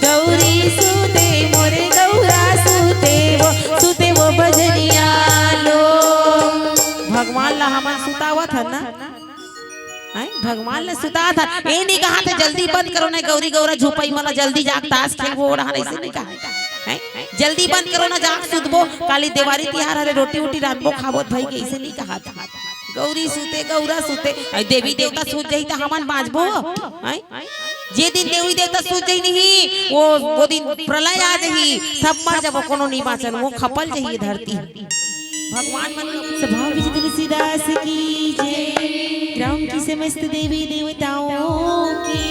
गौरी सुते मोरे गौरा सुते वो भजनिया लो। भगवान ला हमन सुतावत है ना, भगवान ने सुता था, ये नहीं कहा था जल्दी बंद करो ना गौरी गौरा झोपई मला जल्दी जाग ताश खेलबो ओढ़ा ऐसे नहीं कहा है, जल्दी बंद करो ना जाग सुतबो काली दिवाली तिहार हरे रोटी वोटी रांधबो खाबो भाई के ऐसे नहीं कहा था। गौरी सुते गौरा सुते देवी देवता सूत जाई तो हमन बाँचबो जे दिन देवी देवता सूत जाई नहीं वो दिन प्रलय आ जाही सब मर जाबो कोनो नहीं बाँचन वो खपल जाही धरती। भगवान मन स्वभाव विजित तुलसीदास की जय, ग्राम की समस्त देवी देवताओं की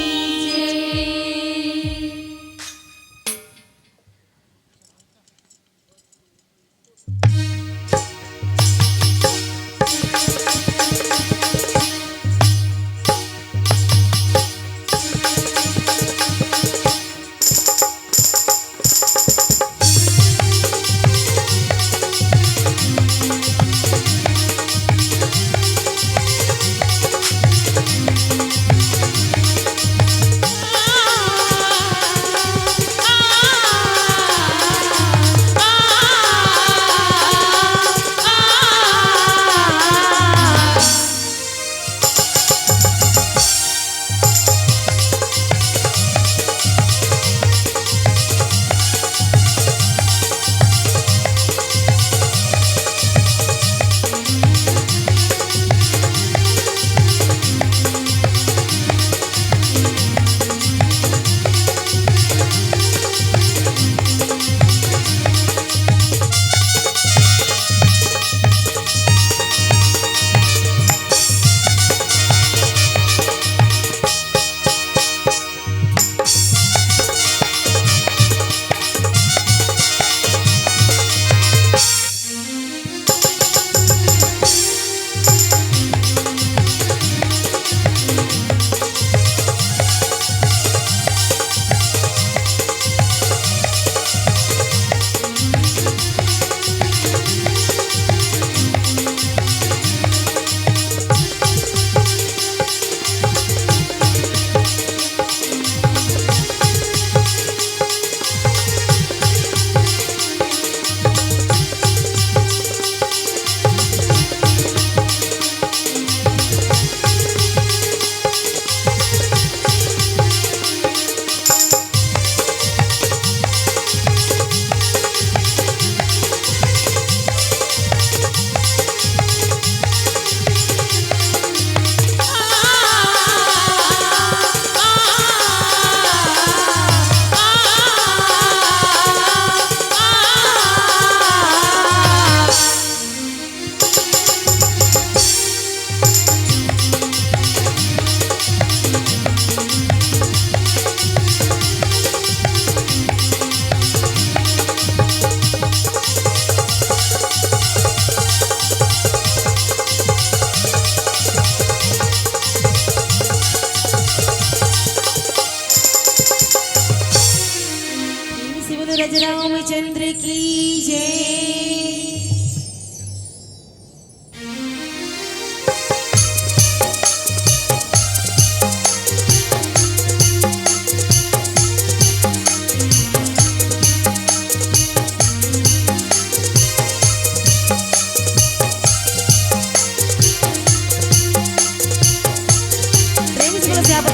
रामचंद्र की जय।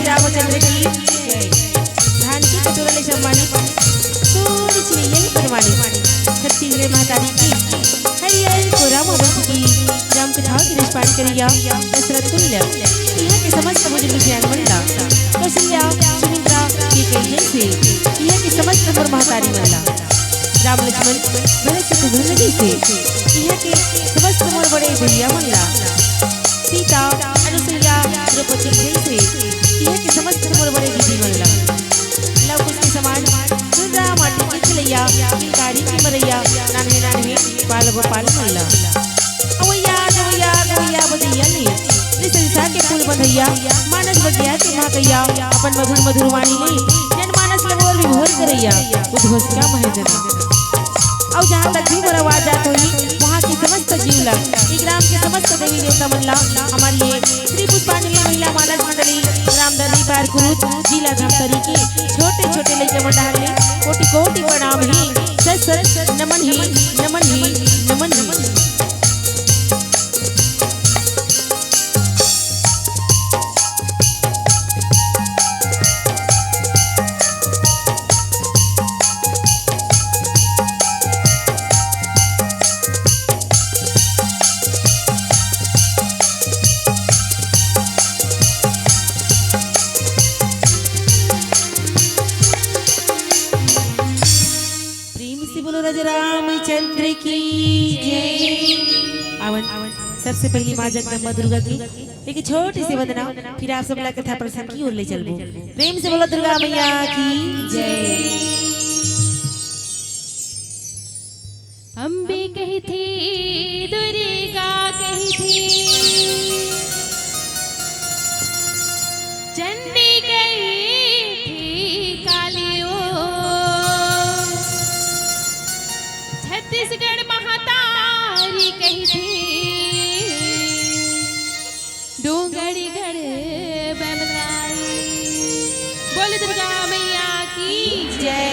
रामचंद्र की जय। धान की कटोरा सम्मानित छत्तीसगढ़ महातारी की हरियर को राम की राम कथाओं की निष्पादन करिया दशरथ तुल्य यह के समस्त मुझे लुधियान मंडला कौशल्या सुमित्रा के कई से यह के समस्त पर महातारी मंडला राम लक्ष्मण भरत शत्रुघ्न से यह के समस्त मोर बड़े भैया मंडला सीता अनुसुईया द्रौपदी से यह के समस्त मोर बड़े दीदी मंडला लव कुश के समान दुर्गा माटी की खिलैया कारी की मरैया नान्हे नान्हे बाल गोपाल महिला अवैया गवैया गवैया बजैया ने संसार के फूल बंधैया मानस बगिया के महाकैया अपन मधुर मधुर वाणी ने जनमानस लगोर विभोर करैया उद्घोष का महेंद्र और जहाँ तक भी मोर आवाज आत हुई वहाँ की समस्त जीवला ग्राम के समस्त देवी देवता मंडला हमारी श्री पुष्पांजलि महिला मानस मंडली ग्राम दलीबार कुरुत जिला धमतरी के छोटे छोटे लइका मन डाले कोटि कोटि प्रणाम ही सत सत नमन ही नमन ही नमन ही। रामचंद्र की जय। आवन सबसे पहली माँ जगदम्बा दुर्गा की एक छोटी सी वंदना, फिर आप सब कथा प्रसंग की ओर ले चलबो। प्रेम से बोलो दुर्गा मैया की जय। अम्बे कही थी दुर्गा कही थी, चंडी कही थी कालियो, छत्तीसगढ़ महातारी कही थी, डूंगरगढ़ बमलाई। बोले दुर्गा मैया की जय।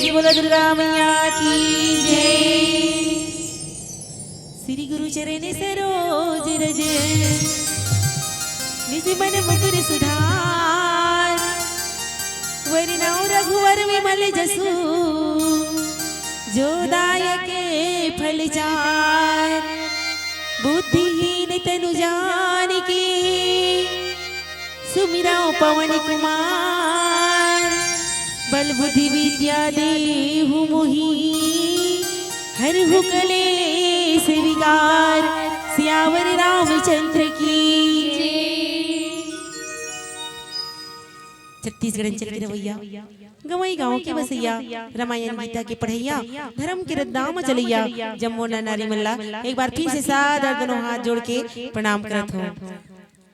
बोलो दुर्गा मैया की जय। श्री गुरु चरण सरोज रज निज मन मुकुर सुधार, वरनाउ रघुवर विमल जसु, जो दायके फल चार। बुद्धिहीन तनु जानिके, सुमिराओ पवन कुमार। बल बुद्धि विद्या देहु मोहि, हरहु कलेश विकार। सियावर रामचंद्र की। छत्तीसगढ़ अंचल के रवैया गवई गाँव के बसैया रामायण गीता के पढ़ैया धर्म के रद्दाम चलैया जम्मो नारी मल्ला एक बार फिर से सादर दोनों हाथ जोड़ के प्रणाम करत हूँ।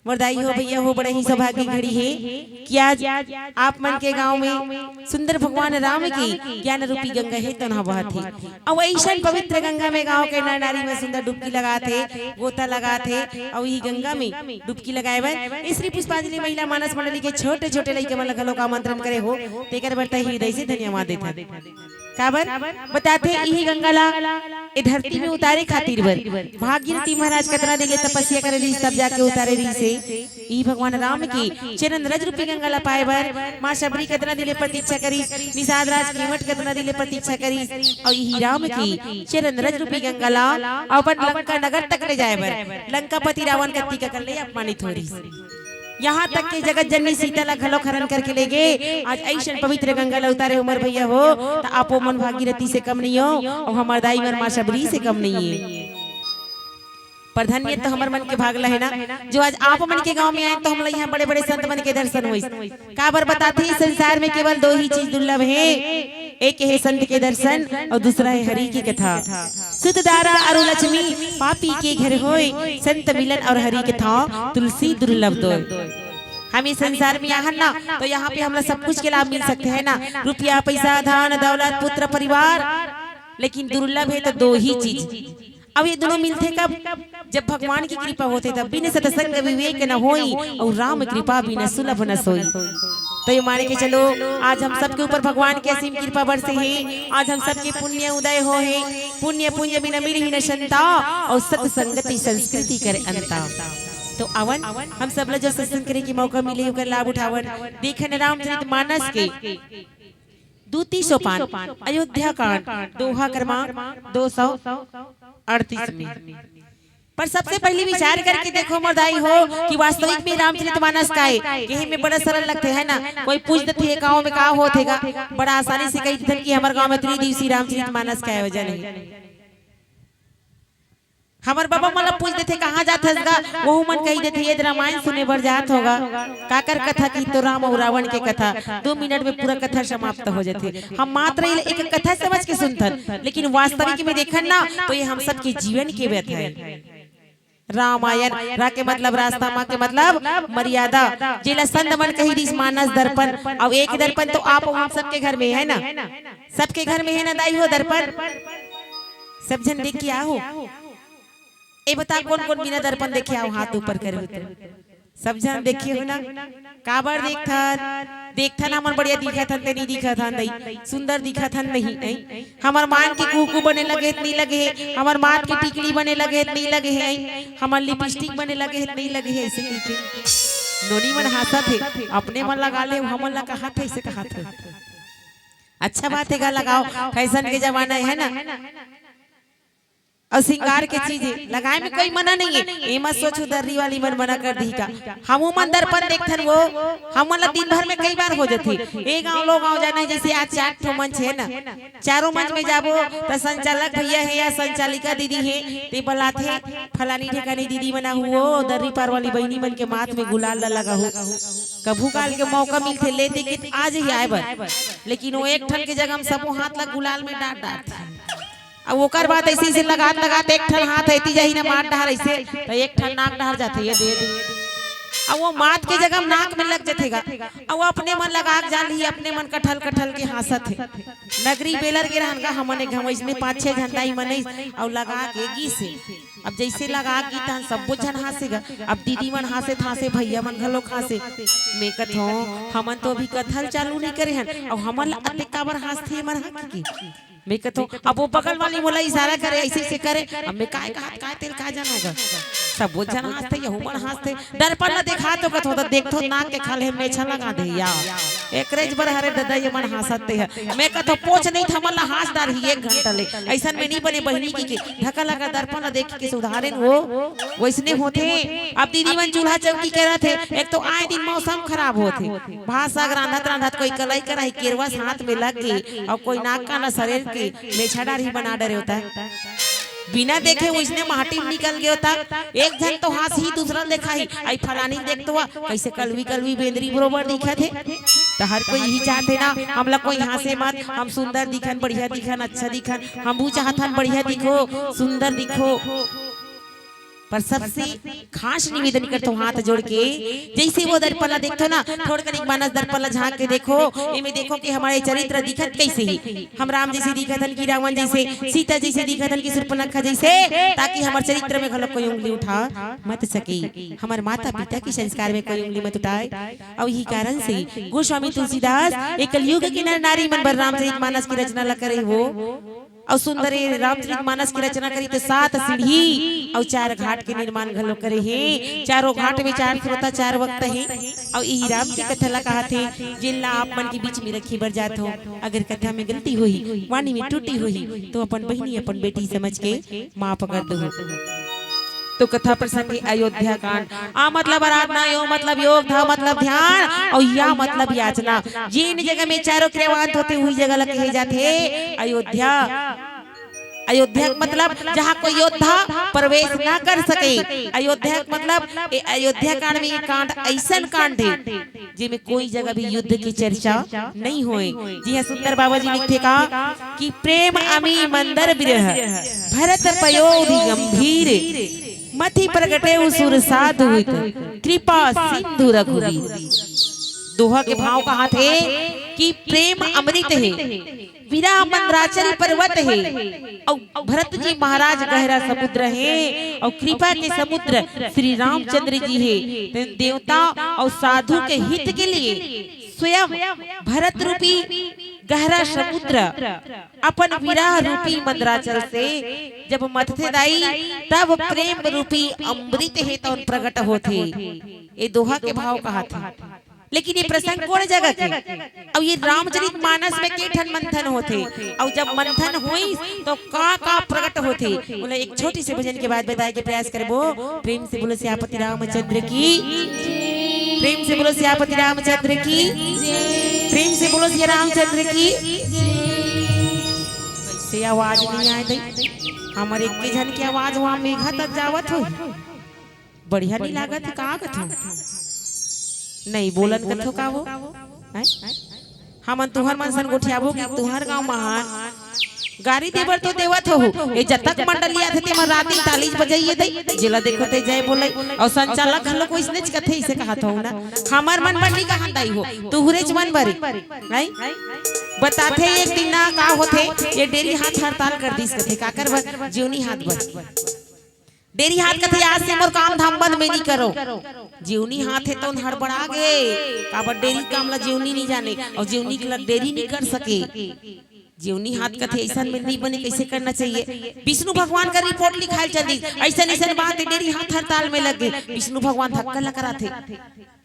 बधाई हो भैया हो, बड़े ही सौभाग्य घड़ी है कि आज आप मन के गांव में सुंदर भगवान राम की ज्ञान रूपी गंगा है तो ना बहत है। और ऐसा पवित्र गंगा में गांव के नर नारी में सुंदर डुबकी लगाते गोता लगाते और यही गंगा में डुबकी लगाए बर श्री पुष्पांजलि महिला मानस मंडली के छोटे छोटे लड़के मन लोग आमंत्रण करे हो तेकर बरता हृदय से धन्यवाद देता काबर बताते यही गंगा ला ए धरती में उतारे खातिर बर भागीरथी महाराज कतना देले तपस्या करेली तब जाके उतारे रही से ई भगवान राम की चरण रज रूपी गंगा ला पाए बर मां शबरी कतना दिले प्रतीक्षा करी निषाद राज कीमत कतना दिले प्रतीक्षा करी और यही राम की चरण रज रूपी गंगा ला अपन लंका नगर तक ले जाए बर लंकापति रावण कत्ती का कर ले अपमानित हो रही यहाँ तक के जगत जननी सीता ला घलो खरन करके ले गए। आज ऐसा पवित्र गंगा ला उतारे उमर भैया हो तो आपो मन भागीरथी से कम नहीं हो और हमार दाई मन मां शबरी से कम नहीं है। पर धन्य तो हमार मन के भागला है ना जो आज आप मन के गांव में आए तो हम यहाँ बड़े बड़े संत मन के दर्शन हुई। काबर बताते हैं संसार में केवल दो ही चीज दुर्लभ है, एक है संत के दर्शन और दूसरा है हरि की कथा। सुत दारा और लक्ष्मी पापी के घर होए, संत मिलन और हरि कथा तुलसी दुर्लभ दो। हम इस संसार में यहाँ ना तो यहाँ पे हम सब कुछ के लाभ मिल सकते हैं ना, रुपया पैसा धन दौलत पुत्र परिवार, लेकिन दुर्लभ है तो दो ही चीज। अब ये दोनों मिलते कब? जब भगवान की कृपा होते तब बिन सत्संग विवेक न होई और राम कृपा बिना सुलभ न सोई। तो ये माने के चलो आज हम सबके ऊपर भगवान की असीम कृपा बरसे है। आज हम सबके पुण्य उदय हो है, पुण्य पुण्य बिना मिली न संता और सत्संगति संस्कृति करे अंता। तो अवन हम सब लोग जो सत्संग करे की मौका मिले ओकर लाभ उठावन। देखन रामचरित मानस के दूती सोपान अयोध्या कांड दोहा क्रमांक 238 में। पर सबसे पहले विचार करके देखो मर्दाई हो कि वास्तविक में रामचरितमानस का है कहीं में बड़ा सरल लगते है ना। कोई पूछ देते गाँव में का होतेगा, बड़ा आसानी से कही थे कि हमारे गाँव में त्रिदिवसीय रामचरितमानस का आयोजन है। हमारे बाबा मतलब पूछ देते कहाँ जात हसगा, वो मन कही देते ये रामायण सुने बर जात होगा। काकर कथा की तो राम और रावण के कथा 2 मिनट में पूरा कथा समाप्त हो जाते। हम मात्र एक कथा समझ के सुनथन, लेकिन वास्तविक में देखन ना तो ये हम सबके जीवन के व्यथा है। रामायण रा के मतलब रास्ता, माँ के मतलब मर्यादा, जिला संत मन कही दिस मानस दर्पण। अब एक दर्पण तो आप हम सबके घर में है ना, सबके घर में है ना दाई हो दर्पण, सब जन देख के आओ। ए बता कौन कौन बिना दर्पण देखे आओ हाथ ऊपर करे हो तो सब जन देखिए हो ना। काबर देखथन हमन बढ़िया दिखत हन नहीं दिखत हन दई सुंदर दिखत हन नहीं हमर मान के कुकू बने लगे नहीं लगे, हमर माथ की टिकली बने लगे नहीं लगे है, हमर लिपस्टिक बने लगे नहीं लगे है। ऐसे के नोनी मन हाथत है अपने मन लगा ले, हमन ला कहा थे ऐसे कहा था। अच्छा बात है गा लगाओ, फैशन के जमाना है ना। और श्रृंगार के चीजें लगाए में कोई मना नहीं है, ए मत सोचो दर्री वाली मन मना कर दी का। हम मन दर्पण देखथन वो हम दिन भर में कई बार हो जाते। ए गांव लोग गांव जाना है जैसे आज 4 ठो मंच है ना, चारों मंच में जाबो तो संचालक भैया है या संचालिका दीदी है ते बलाथे फलानी ठिकानी दीदी बना हुओ दर्री पार वाली बहनी मन के माथ में गुलाल लगा हो। कभू काल के मौका मिलते लेते कि आज ही आए बर, लेकिन वो एक ठन के जगह हम सब हाथ लग गुलाल में डांट अब ओकर बात ऐसे से लगात एक ठन हाथ ऐती जाही ना मार डहर ऐसे तो एक ठन नाक डहर जाते ये दे अब वो माथ के जगह नाक में लग जातेगा। अब वो अपने मन लगा जान ही अपने मन कठल कठल के हंसत है। नगरी बेलर के रहन का हमने घमैस में 5-6 झंडाई मनई और लगा के गी से अब जैसे लगा की तहन सब जन हंसेगा। अब दीदी मन हंसे भैया मन घलो हंसे मैं कथो हमन तो अभी कथल चालू नहीं करे हन और हमन अते काबर हंसथे मन हकी मैं कथो। अब वो बगल वाली मोला इशारा करे ऐसे से करे, अब मैं काय तेल का जान होगा सब वो जन हंसते ये हुमन हंसते दर्पण ला देखा तो कथो तो देखथो नाक के खाले मेछा लगा दे या एकरेज बर हरे दादा ये मन हंसते है। मैं कथो पोछ नहीं थमल ला हंस डार ही 1 घंटा ले ऐसा में नहीं बने बहनी की के ढका लगा दर्पण ला देख के सुधारेन वो वैसने होते। अब दीदी मन चूल्हा चौकी करा थे, एक तो आए दिन मौसम खराब होते भात साग रांधत कोई कलाई कराई केरवा हाथ में लग गई और कोई नाक का ना शरीर के मेछा डार ही बना डरे होता है। बिना देखे उसने माटी में निकल गया था। एक जन तो हाथ ही दूसरा देखा ही आई फलानी देख तो कैसे कलवी कलवी बेंदरी बरोबर दिखा थे। तो हर कोई यही चाहते ना हम लोग को यहाँ से मत, हम सुंदर दिखन, बढ़िया दिखन, अच्छा दिखन, हम वो चाहतन बढ़िया दिखो, सुंदर दिखो। पर सबसे खास निवेदन करता हूँ हाथ जोड़ के, जैसे वो दर्पण देखो ना, थोड़ा करीब मानस दर्पण झांक के देखो, इनमें देखो कि हमारे चरित्र दिखत कैसे ही, हम राम जैसे दिखतन की रावण जैसे, सीता जैसे दिखतन की शूर्पणखा जैसे, ताकि हमारे चरित्र में गलत कोई उंगली उठा मत सके, हमारे माता पिता के संस्कार में कोई उंगली मत उठाए। और यही कारण से गोस्वामी तुलसीदास एक कलयुग की नर नारी मन पर रामचरितमानस की रचना ला करे वो, और सुंदर रामचरितमानस की रचना करी तो 7 सीढ़ी और 4 घाट के निर्माण घलो करे हैं। चारों घाट में 4 श्रोता 4 वक्त हैं। और यही राम की कथा ला कहा थे, जिनला आप मन के बीच में रखी बर जात हो, अगर कथा में गलती हुई, वाणी में टूटी हुई, तो अपन बहनी अपन बेटी समझ के माफ कर दो। तो कथा प्रसंग अयोध्या कांड, आ मतलब आराधना, यो मतलब योग, धा मतलब ध्यान, और या मतलब याचना। जिन जगह में चारों क्रियावान होते हुई जगह लगे कहे जाते अयोध्या। अयोध्या मतलब जहाँ कोई योद्धा प्रवेश ना कर सके। अयोध्या मतलब अयोध्या कांड में ये कांड ऐसा कांड है जिसमें कोई जगह भी युद्ध की चर्चा नहीं होए। जी हाँ, सुंदर बाबा जी लिखते का कि प्रेम अमी मंदर विरह भरत पयोधि गंभीर मथि प्रगटे सुर साधु कृपा सिंधु रघुवीर। दोहा के भाव कहा थे कि प्रेम अमृत है, विरह मंदराचल पर्वत है, और भरत जी महाराज गहरा समुद्र है, और कृपा के समुद्र श्री रामचंद्र जी है। देवता और साधु के हित के लिए स्वयं भरत रूपी गहरा समुद्र अपन विरह रूपी मंदराचल से जब मथते दाई, तब प्रेम रूपी अमृत है तो प्रकट होते। ये दोहा के भाव कहा था। लेकिन ये प्रसंग कौन जगह के, अब ये रामचरितमानस में के ठन मंथन होते, और जब मंथन हुई तो का प्रकट होते। बोले एक छोटी सी भजन के बाद बताए के प्रयास करबो। प्रेम से बोलो सियापति रामचंद्र की, प्रेम से बोलो सियापति रामचंद्र की, प्रेम से बोलो सिया रामचंद्र की। कैसे आवाज नहीं आए दई, हमारे एक जन की आवाज वहां मेघा तक जावत हो, बढ़िया नहीं लागत का कथो नहीं बोलन कथो का वो हमन तुहर मन सन गोठियाबो कि तुहर गांव महान गाड़ी देवर तो देवत हो। ये जतक मंडलिया थे ते राती ताली बजाइए दई, जिला देखो ते जय बोले, और संचालक हलो को इसने कथे इसे कहा था ना, हमर मन बड़ी कहां दाई हो तुहरे मन बरी नहीं बताथे। एक दिन ना का होथे, ये डेरी हाथ हड़ताल कर दीस कथे का कर जीवनी हाथ बर डेरी हाथ कथे आज से मोर काम धाम बंद में नहीं करो। जीवनी हाथ है तो हड़बड़ा गए, काबर डेरी काम ला जीवनी नहीं जाने, और जीवनी के ला डेरी नहीं कर सके। जीवनी हाथ कथे ऐसा में नहीं बने, कैसे करना चाहिए। विष्णु भगवान का रिपोर्ट लिखाई चली, ऐसा ऐसा बात है डेरी हाथ हड़ताल में लग गए। विष्णु भगवान धक्का ला कराथे,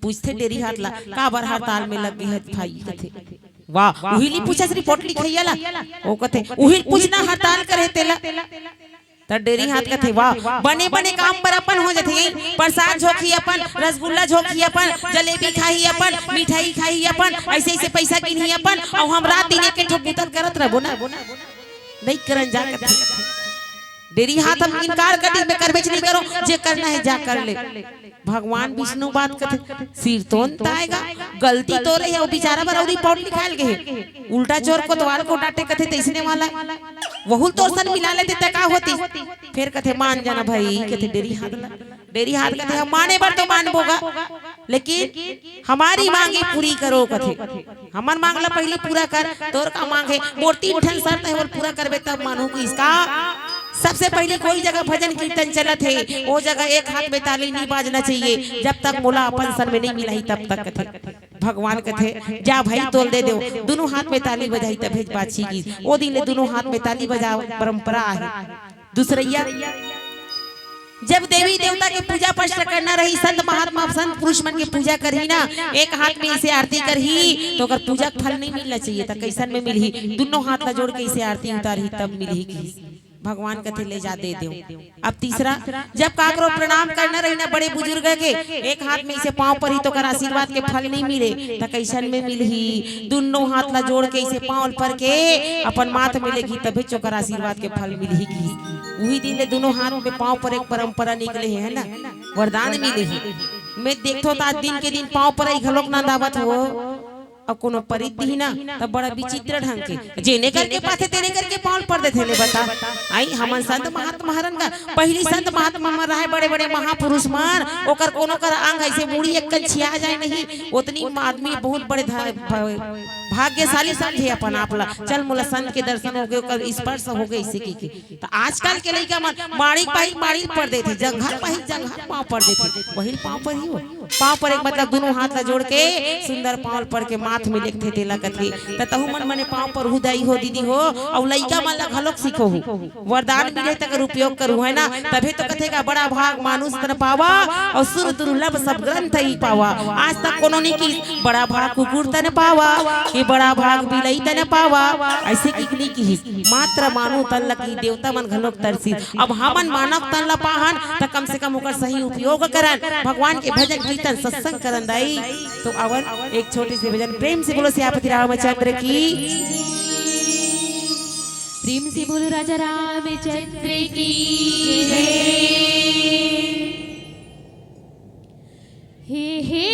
पूछते डेरी हाथ ला काबर हड़ताल में लग गए भाई कथे। वाह, उहिली पूछा रिपोर्ट लिखाइला, ओ कथे उहिल पूछना हड़ताल करे तेला त डेरी हाथ कथे वाह, बने बने काम पर अपन हो जाथे। प्रसाद झोंकी अपन, रसगुल्ला झोंकी अपन, जलेबी खाई अपन, मिठाई खाई अपन, ऐसे ऐसे पैसा गिनी अपन, और हम रात दिन के ठो बुतल करत रहबो ना, नहीं करन जा कथे डेरी हाथ हम इनकार कर दी, मैं करबेच नहीं करो, जे करना है जा कर ले। भगवान विष्णु बात कथे सिर तोन आएगा, गलती तो रही है, वो बेचारा पर और रिपोर्ट लिखाल गए, उल्टा चोर को द्वार को डांटे कथे तैसने वाला वहुल तो सन मिला लेते तका होती। फिर कथे मान जाना भाई, कथे डेरी हाथ कथे हम माने बर तो मान बोगा, लेकिन हमारी मांगे पूरी करो कथे। हमन मांगला पहले पूरा कर, तोर का मांगे मूर्ति उठन शर्त है और पूरा करबे तब मानू कि इसका। सबसे पहले कोई जगह भजन कीर्तन चलत है, वो जगह एक हाथ में ताली नहीं बाजना चाहिए, जब तक मोला अपन सर में नहीं मिलाई तब तक कथे। भगवान कथे जा भाई तोल दे दो, दोनों हाथ में ताली बजाई तब भेज बाछी की, वो दिन ले दोनों हाथ में ताली बजाओ परंपरा है। दूसरैया जब देवी देवता के पूजा पाठ करना रही, संत महात्मा संत पुरुष मन के पूजा करही ना, एक हाथ में इसे आरती करही तो अगर पूजा फल नहीं मिलना चाहिए तो कैसन में मिलही, दोनों हाथ ला जोड़ के इसे आरती उतारही तब मिलही। भगवान कथे ले जा दे दो। अब तीसरा, जब काकरो प्रणाम करना रही ना बड़े बुजुर्ग के, एक हाथ में इसे पांव पर ही तो कर आशीर्वाद के फल नहीं मिले तो कैसन में मिलही। दोनों हाथ ला जोड़ के इसे पांव पर के अपन माथ में लेगी तभी चोकर आशीर्वाद के फल मिलही की। वही दिन ले दोनों हाथ में पांव पर एक परंपरा निकले है ना, वरदान मिले ही। मैं देखो तो आज दिन के दिन पांव पर ही घलोक ना दावत हो और कोनो परिधि ना तब बड़ा विचित्र ढंग के जेने करके पाथे तेने करके पांव पर देथे ले बता। आई हमन संत महात्मा हरन का पहली संत महात्मा मर रहे बड़े बड़े महापुरुष मार ओकर कोनो कर अंग ऐसे मुड़ी एक छिया जाए नहीं, उतनी आदमी बहुत बड़े भाग्यशाली समझे अपन आपला। चल मोला संत के दर्शन हो गए ओकर स्पर्श हो गए इसी की। तो आजकल के लइका मन माड़ी पर देथे, जंघा पांव पर देथे, वही पांव पर ही हो। पांव पर एक मतलब दोनों हाथ ला जोड़ के सुंदर पांव पर के माथ में लेखथे तेला कथे त तहु मन मने पांव पर हुदाई हो दीदी हो और लइका मन ला घलोक सीखो हो। वरदान मिले तकर उपयोग करू है ना, तभी तो कथेगा बड़ा भाग मानुष तन पावा और सुर दुर्लभ सब ग्रंथ ही पावा। आज तक कोनो नहीं की बड़ा भाग कुकुर तन पावा कि बड़ा भाग बिलई तन पावा, ऐसे की की मात्र मानव तन लकी देवता मन घलोक तरसी। अब हमन मानव तन ला पाहन त कम से कम ओकर सही उपयोग करन, भगवान के भजन कीर्तन सत्संग करन दाई। तो अवन एक छोटे से भजन प्रेम से बोलो सियापति रामचंद्र की, प्रेम से बोलो राजा रामचंद्र की जय। हे हे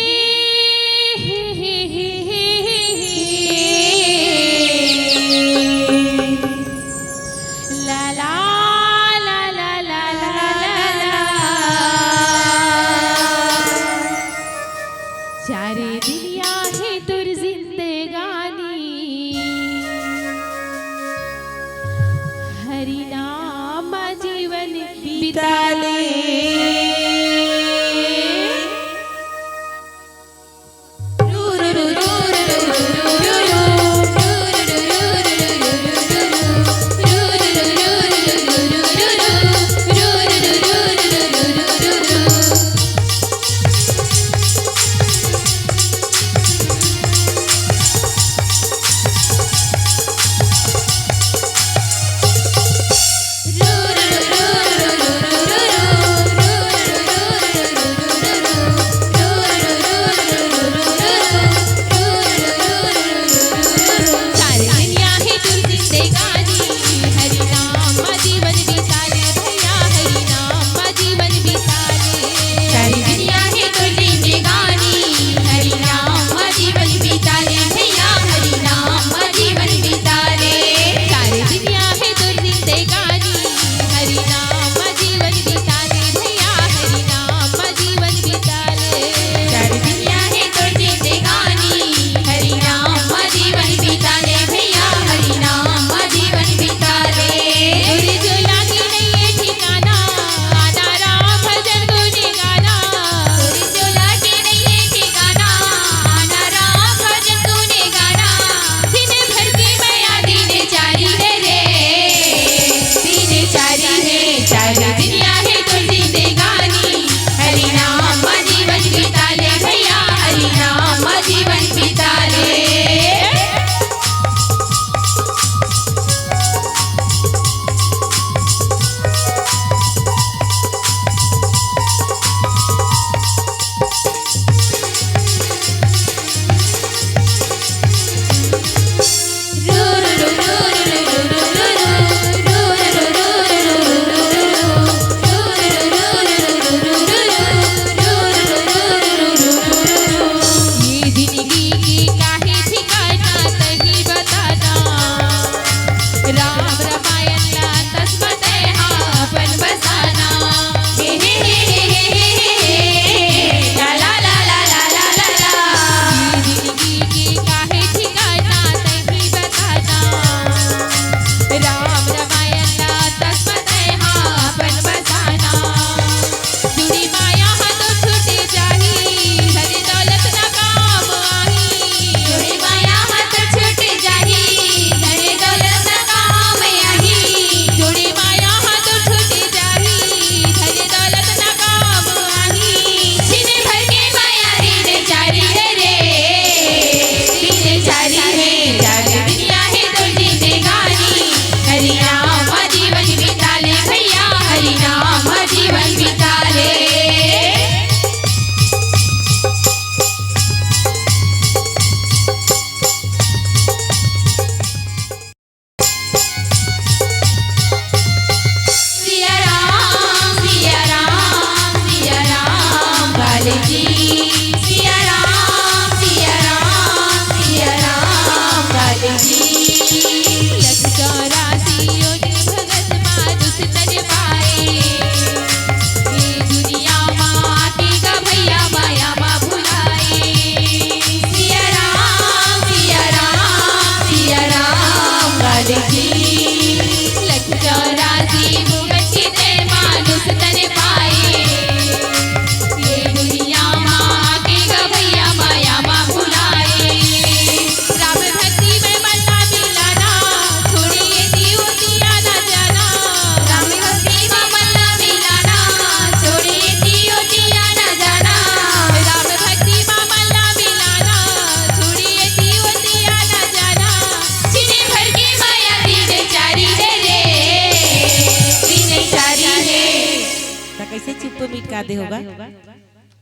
तो मिटका दे होगा।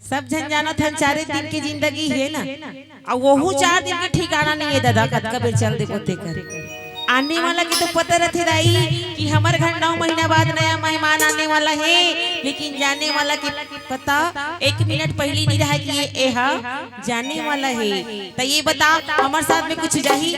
सब जन जाना था 4 दिन की जिंदगी है ना, और वो 4 दिन के ठिकाना नहीं है दादा, कद कब चल दे पोते कर आने वाला की तो पता रहते दाई कि हमारे घर 9 महीना बाद नया मेहमान आने वाला है, लेकिन जाने वाला की पता 1 मिनट पहले नहीं रहा कि ये जाने वाला है। तो ये बता हमारे साथ में कुछ जाही,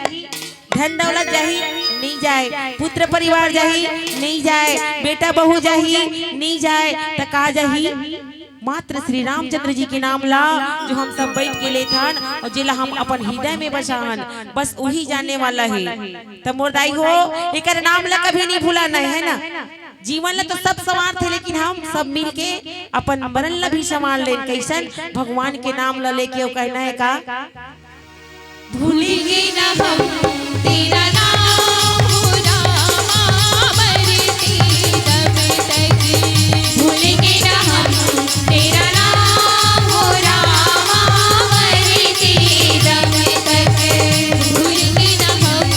धन दौलत जाही नहीं जाए, पुत्र परिवार जाही नहीं जाए, बेटा बहू जाही नहीं जाए, तो कहा जाही मात्र श्री रामचंद्र जी के नाम ला, जो हम सब बैठ के ले थान और जिला हम अपन हृदय में बसान, बस वही जाने वाला है। तो मोरदाई हो एक नाम ला कभी नहीं भूलाना है ना। जीवन ला तो सब सवार थे, लेकिन हम सब मिल के अपन मरण ला भी संभाल ले, कैसन भगवान के नाम ला लेके कहना है का भूलेंगे ना हम तेरा नाम हो रामा मरते दम तक, भूलेंगे ना हम तेरा नाम हो रामा मरते दम तक, भूलेंगे ना हम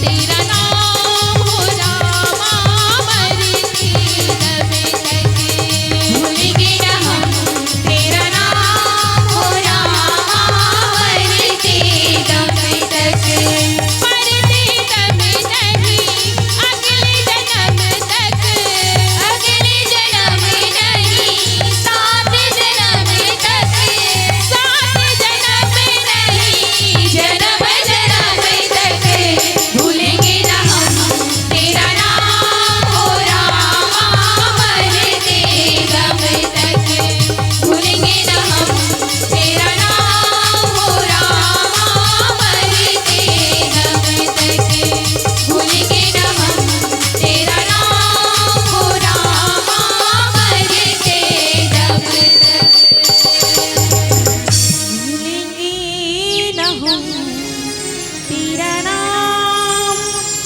तेरा नाम हो रामा मरते दम तक, भूलेंगे ना हम तेरा नाम हो रामा मरते दम तक, मरते दम नहीं अगले जन्म तक, अगले जन्म नहीं 7 जन्म तक, 7 जन्म नहीं जन्म जन्म तक, भूलेंगे ना हम तेरा नाम हो रामा मरते दम तक, भूलेंगे ना हम तेरा नाम हो रामा मरते दम तक, भूलेंगे ना हम तेरा नाम हो रामा मरते दम तक। भूलेंगे न हम तेरा नाम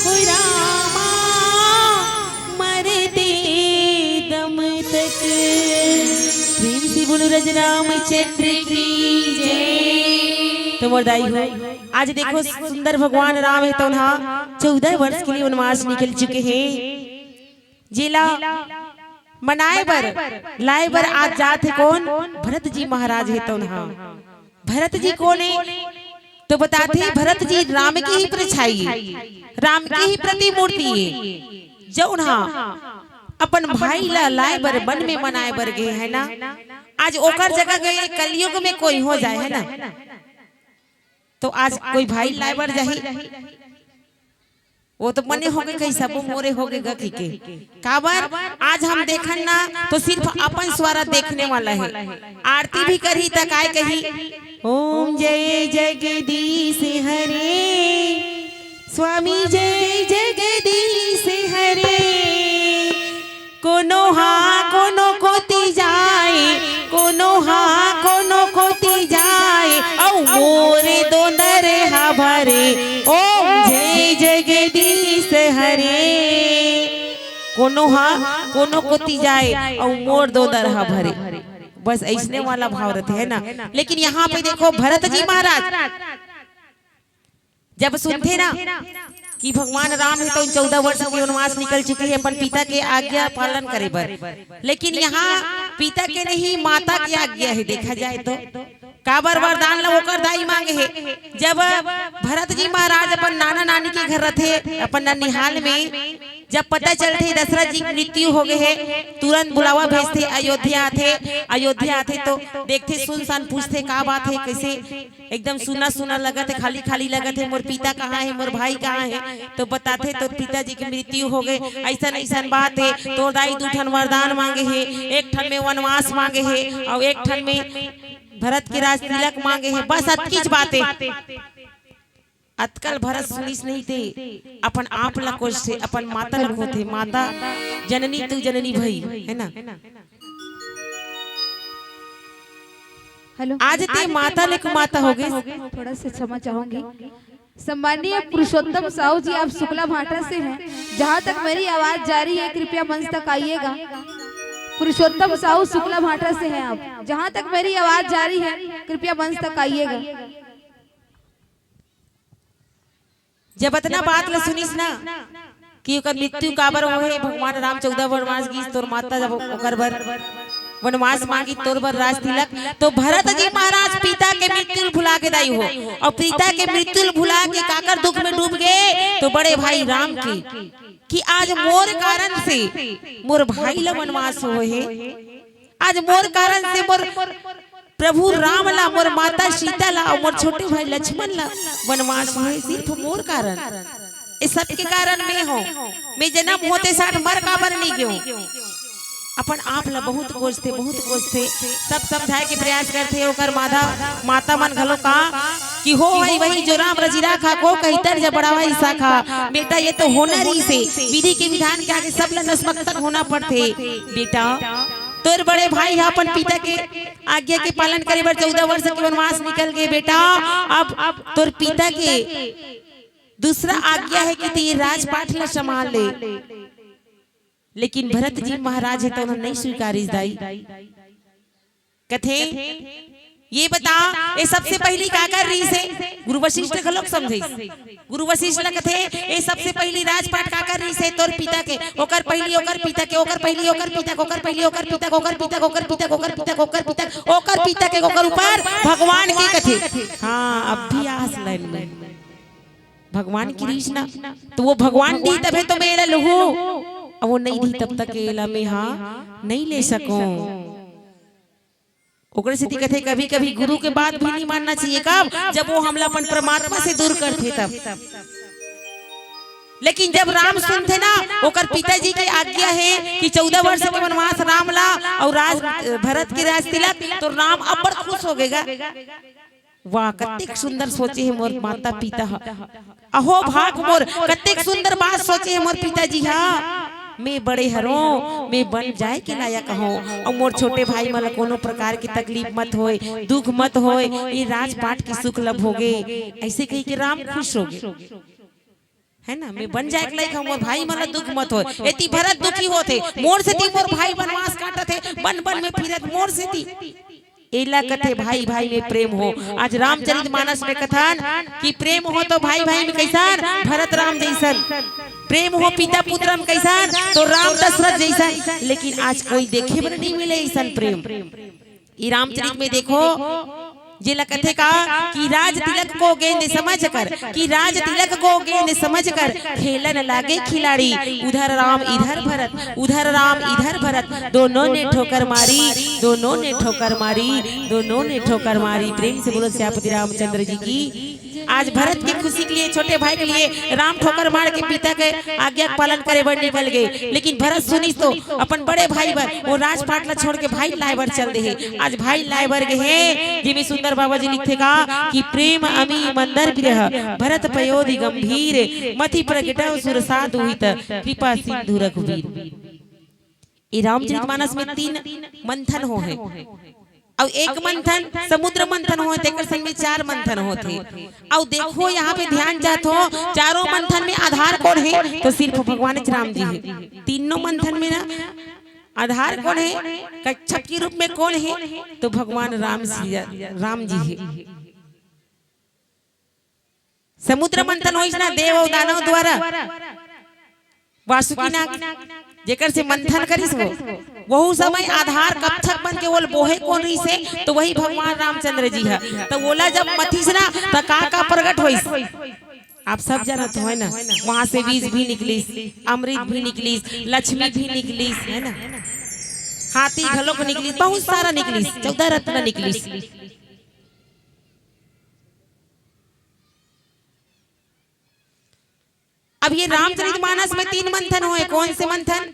हो रामा मरते दम तक। प्रेम से बोलो रामचंद्र की जय। तो मोरदाई हो आज देखो सुंदर भगवान राम है, तो उन्हें 14 वर्ष के लिए वनवास निकल चुके हैं। जिला मनाए बर लाए बर आज जाते कौन भरत जी महाराज है। तो भरत जी कौन है तो बताते भरत जी राम की ही परछाई है, राम की ही प्रतिमूर्ति है, जो अपन भाई ला लाए बर वन में मनाए बर गए है ना। आज ओकर जगह गए कलयुग में कोई हो जाए है ना, तो आज कोई भाई लाए बर जाही, वो तो मने हो गए कहीं सब मोरे हो गए गखी के काबर। आज हम देखन ना तो सिर्फ अपन स्वारा देखने वाला है, आरती भी करी तक आए कही ओम जय जगदीश हरे, स्वामी जय जगदीश हरे, कोनो हा कोनो कोती जाए, कोनो हा कोनो कोती जाए, औ मोरे दोंदर हा भरे, ओम जय जगदीश हरे। कोनो हा कोनो कोती जाए और मोर दोंदर हा भरे, बस ऐसने वाला भाव रहते है ना। लेकिन यहाँ पे देखो भरत जी महाराज जब सुनते ना कि भगवान राम है तो 14 वर्ष के वनवास निकल चुके हैं अपन पिता के आज्ञा पालन करे बर, लेकिन यहाँ पिता के नहीं माता की आज्ञा है। देखा जाए तो काबर वरदान ला ओकर दाई मांगे है। जब भरत जी महाराज अपन नाना नानी के घर रहते अपन ननिहाल में, जब पता चलते दशरथ जी की मृत्यु हो गए है, तुरंत बुलावा भेजते अयोध्या आते तो देखते सुनसान पूछते का बात है, कैसे एकदम सुना सुना लगत है, खाली खाली लगत है, मोर पिता कहाँ है, मोर भाई कहाँ है, तो बताते तो पिताजी की मृत्यु हो गए, ऐसा ऐसा बात है। तो दाई 2 ठन वरदान मांगे है, 1 ठन में वनवास मांगे है और 1 ठन में भरत के राज तिलक मांगे है, बस अतकीच बात है। अतकल भरत सुनिस नहीं थे, अपन आप ला कोश थे, अपन माता ला को थे, माता जननी तू जननी भई है ना। हेलो, आज ते माता ले को माता हो गए। थोड़ा सा क्षमा चाहूंगी। सम्मानीय पुरुषोत्तम साहू जी, आप शुक्ला भाटा से हैं। जहाँ तक मेरी आवाज जारी है कृपया मंच तक आइएगा। पुरुषोत्तम साहू शुक्ला भाटा से हैं आप, जहाँ तक मेरी आवाज जारी है कृपया मंच तक आइएगा। जब इतना बात ला सुनिस ना कि ओकर मृत्यु काबर होए, भगवान राम 14 वनवास गीस तोर माता जब ओकर बर वनवास मांगी तोर बर राज तिलक। तो भरत जी महाराज पिता के मृत्यु भुला के दाई हो, और पिता के मृत्यु भुला के काकर दुख में डूब गए। तो बड़े भाई राम की कि आज मोर कारण से मोर भाई ला वनवास हो है, आज मोर कारण से मोर प्रभु राम ला, मोर माता सीता ला और मोर छोटे भाई लक्ष्मण ला वनवास हो, सिर्फ मोर कारण। इस सब के कारण मैं जन्म होते साथ मर काबर नहीं गयो। अपन आप ला बहुत कोसते सब समझाए के प्रयास करते ओकर माता मन घलो का कि हो भाई वही जो राम रजीरा खा को कहितर जब बढ़ावा ईसा खा। बेटा ये तो होनर ही से विधि के विधान के आगे सब ला नतमस्तक होना पड़ते। बेटा तोर बड़े भाई अपन पिता के आज्ञा के पालन करे बर 14 वर्ष के वनवास निकल गए। बेटा अब तोर पिता के दूसरा आज्ञा है कि ते राजपाट ला संभाल ले। लेकिन भरत जी महाराज है तो उन्होंने नहीं स्वीकारी दाई। कथे ये बता ये सबसे पहली का कर रही से गुरु वशिष्ठ के लोग समझे। गुरु वशिष्ठ ला कथे ये सबसे पहली राजपाट का कर रही से तोर पिता के ओकर पहली ओकर पिता के ओकर पहली ओकर पिता के ओकर पहली ओकर पिता के ओकर पिता के ओकर पिता के ओकर पिता के ओकर पिता ओकर पिता के ओकर ऊपर भगवान की कथे। हाँ अब भी आस लाइन में भगवान की रीस ना, तो वो भगवान दी तबे तो मैं लहू, अब वो नहीं दी तब तक एला में हाँ नहीं ले सकूं। ओकरे से कहते कभी कभी गुरु के बात भी नहीं मानना चाहिए, कब जब वो हमला अपन परमात्मा से दूर करते तब। लेकिन जब राम सुनते ना ओकर पिताजी की आज्ञा है कि 14 वर्ष के वनवास राम ला और राज भरत के राज तिलक, तो राम अब बड़ खुश हो गएगा। वाह कत्तेक सुंदर सोचे है मोर माता पिता, अहो भाग मोर कत्तेक सुंदर बात सोचे है मोर पिताजी। हाँ मैं बड़े हरो मैं बन जाए के लायक हूँ, और मोर छोटे भाई मला कोनो प्रकार की तकलीफ मत होए, दुख मत होए, ये राजपाट की सुख लभ होगे। ऐसे कही के राम खुश हो गए है ना। मैं बन जाए के लायक हूँ, मोर भाई मला दुख मत होए। एती भरत दुखी होते मोर से ती मोर भाई वनवास काटत है, बन बन में फिरत मोर से ती एला कथे भाई भाई में प्रेम हो। आज रामचरितमानस में कथन कि प्रेम हो तो भाई भाई में कैसन भरत राम जैसन, प्रेम हो पिता पुत्र में कैसन तो राम दशरथ जैसन। लेकिन आज कोई देखे पर नहीं मिले ऐसा प्रेम। ये रामचरित में देखो जिला कथे का कि राज तिलक को गेंद समझ कर, कि राज तिलक को गेंद समझ कर खेलन लागे खिलाड़ी, उधर राम इधर भरत, उधर राम इधर भरत, दोनों ने ठोकर मारी, दोनों ने ठोकर मारी, दोनों ने ठोकर मारी। प्रेम से बोलो श्यापति रामचंद्र जी की। आज भरत की खुशी के लिए छोटे भाई के लिए राम ठोकर मार के पिता के आज्ञा पालन करे बर निकल गए। लेकिन भरत सुनी तो अपन बड़े भाई बर वो राजपाट ला छोड़ के भाई लाए बर चल दे है। आज भाई लाए बर गए जिमी सुंदर बाबा जी लिखेगा कि प्रेम अमी मंदर विरह भरत पयोधि गंभीर मति प्रगटव सुरसा दुहित कृपा सिंधु रघुवीर। ये रामचरितमानस में 3 मंथन हो है, और एक मंथन समुद्र मंथन हो तेकर संग में 4 मंथन होते। और देखो यहाँ पे ध्यान जात हो चारों मंथन में आधार कौन है तो सिर्फ भगवान राम जी है। तीनों मंथन में ना आधार कौन है, कच्छप के रूप में कौन है तो भगवान राम जी है। समुद्र मंथन हो ना देव और दानव द्वारा, वासुकी नाग जेकर से मंथन करिस वो समय आधार कपथक बन के वो बोहे कौन रही से तो वही भगवान रामचंद्र जी है। तो बोला जब मथिस ना तो का प्रकट होइस आप सब जानत हो है ना। वहां से बीज भी निकलिस, अमृत भी निकलिस, लक्ष्मी भी निकलिस है ना, हाथी घलो को निकलिस, बहुत सारा निकलिस, 14 रत्न निकलिस। अब ये रामचरितमानस में 3 मंथन हुए। कौन से मंथन?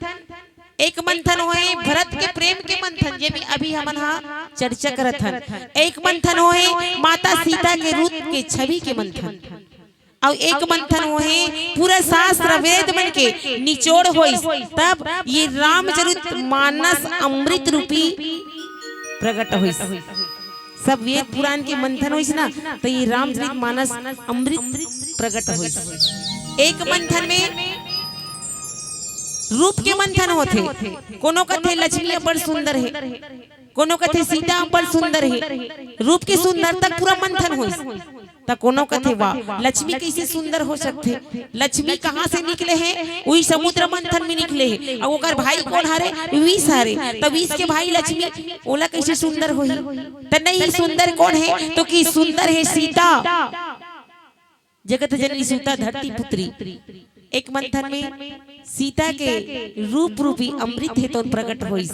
एक मंथन हुए भरत के प्रेम के मंथन जे भी अभी हमन हा चर्चा करत हन। एक मंथन हुए माता सीता के रूप के छवि के मंथन, और एक मंथन हुए पूरा शास्त्र वेद मन के निचोड़ होइस। तब ये रामचरितमानस अमृत रूपी प्रकट होइस। सब वेद पुराण के मंथन होइस ना तो ये रामचरितमानस अमृत प्रकट होइस। एक मंथन में रूप के मंथन होते, कोनो कथे लक्ष्मी बड़ सुंदर है, कोनो कथे सीता बड़ सुंदर है, रूप की सुंदरता पूरा मंथन होइस। त कोनो कथे वाह लक्ष्मी कैसे सुंदर हो सकते। लक्ष्मी कहाँ से निकले हैं? वही समुद्र मंथन में निकले हैं। और ओकर भाई कौन हरे? विष हरे। तो विष के भाई लक्ष्मी ओला कैसे सुंदर होही? त नहीं सुंदर कौन है? तो कि सुंदर है सीता, जगत जननी सीता धरती पुत्री। एक मंथन में सीता के रूप रूपी अमृत है तो प्रकट हुई।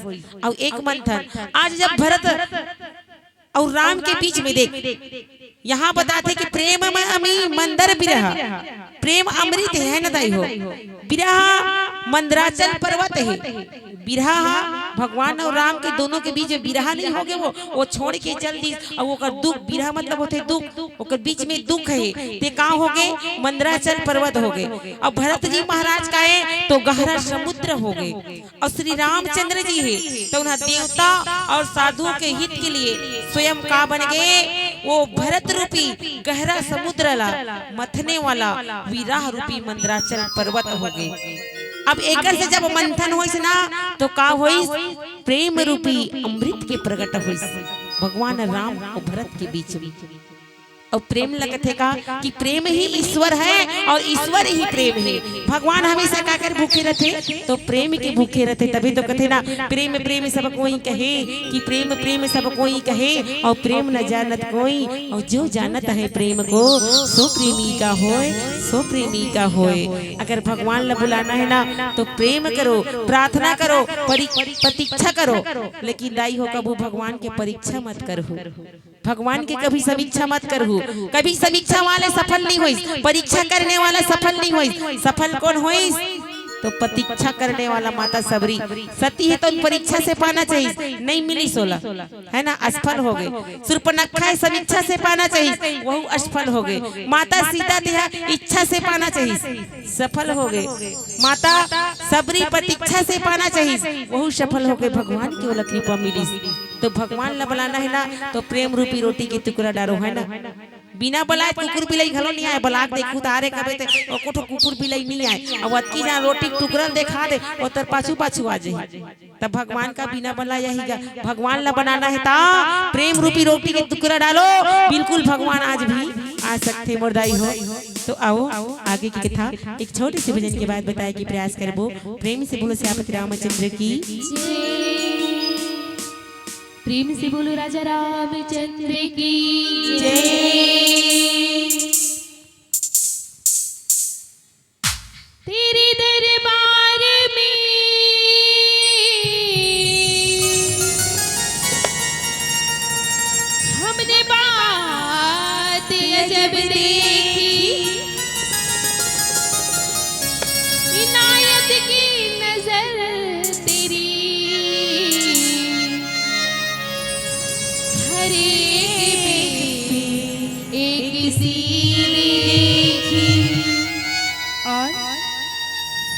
और एक मंथन आज जब भरत और राम के बीच में देख यहाँ बताते कि प्रेम में मंदर बिरहा, प्रेम अमृत है न दाई हो। बिरहा मंदराचल पर्वत है। बिरहा भगवान और राम के दोनों के बीच बिरहा नहीं हो गए, वो छोड़ के चल दी। और वो दुख, बिरहा मतलब होते दुख, ओकर बीच में दुख है ते का हो गए? मंदराचल पर्वत हो गए। अब भरत जी महाराज का है तो गहरा समुद्र हो गए। और श्री रामचंद्र जी है तो उन्हें देवता और साधुओं के हित के लिए स्वयं का बन गए? वो भरत रूपी गहरा समुद्र ला मथने वाला विराह रूपी मंदराचल पर्वत हो गए। अब एकर से जब मंथन होइस ना तो का होइस? प्रेम रूपी अमृत के प्रकट होइस भगवान राम और भरत के बीच में। और प्रेम लगते का कि प्रेम ही ईश्वर है और ईश्वर ही प्रेम है। भगवान हमेशा का कर भूखे रहते तो प्रेम के भूखे रहते। तभी तो कहते ना प्रेम प्रेम सब कोई कहे कि प्रेम प्रेम सब कोई कहे और प्रेम न जानत कोई। और जो जानत है प्रेम को सो प्रेमी का होए, सो प्रेमी का होए। अगर भगवान ला बुलाना है ना तो प्रेम करो, प्रार्थना करो, प्रतीक्षा करो। लेकिन दाई हो कबू भगवान के परीक्षा मत करो, भगवान के कभी समीक्षा मत करो। कभी समीक्षा वाले सफल नहीं हुई, परीक्षा करने वाला सफल नहीं हुई। सफल कौन हुई? तो प्रतीक्षा करने वाला माता सबरी सती है तो परीक्षा से पाना चाहिए, नहीं मिली 16 है ना, असफल हो गए। सुर्पनखा समीक्षा से पाना चाहिए, वह असफल हो गए। माता सीता देहा इच्छा से पाना चाहिए, सफल हो गए। माता सबरी प्रतीक्षा से पाना चाहिए, वह सफल हो गए। भगवान की ओला कृपा मिली तो भगवान ला बुलाना है ना तो प्रेम रूपी रोटी के टुकड़ा डारो है ना। बिना बुलाए कुकुर बिलाई घलो नहीं आए। बलाक देखू तारे कबे ते कोठो कुकुर बिलाई नहीं आए। अब अतकी जहाँ रोटी टुकड़ा देखा दे और तर पाछू पाछू आ जाए। तब भगवान का बिना बुलाया ही गा। भगवान ला बनाना है ता प्रेम रूपी रोटी के टुकड़ा डालो। बिल्कुल भगवान आज भी आ सकते मुर्दाई हो। तो आओ आगे की कथा एक छोटे से भजन के बाद बताए कि प्रयास करबो। प्रेम से बोलो श्यामपति रामचंद्र की। प्रेम से बोलो राजा रामचंद्र की जय। तेरे दरबार में हमने बात अजब देखी। इनायत की नजर तेरी हर एक सी देखी। और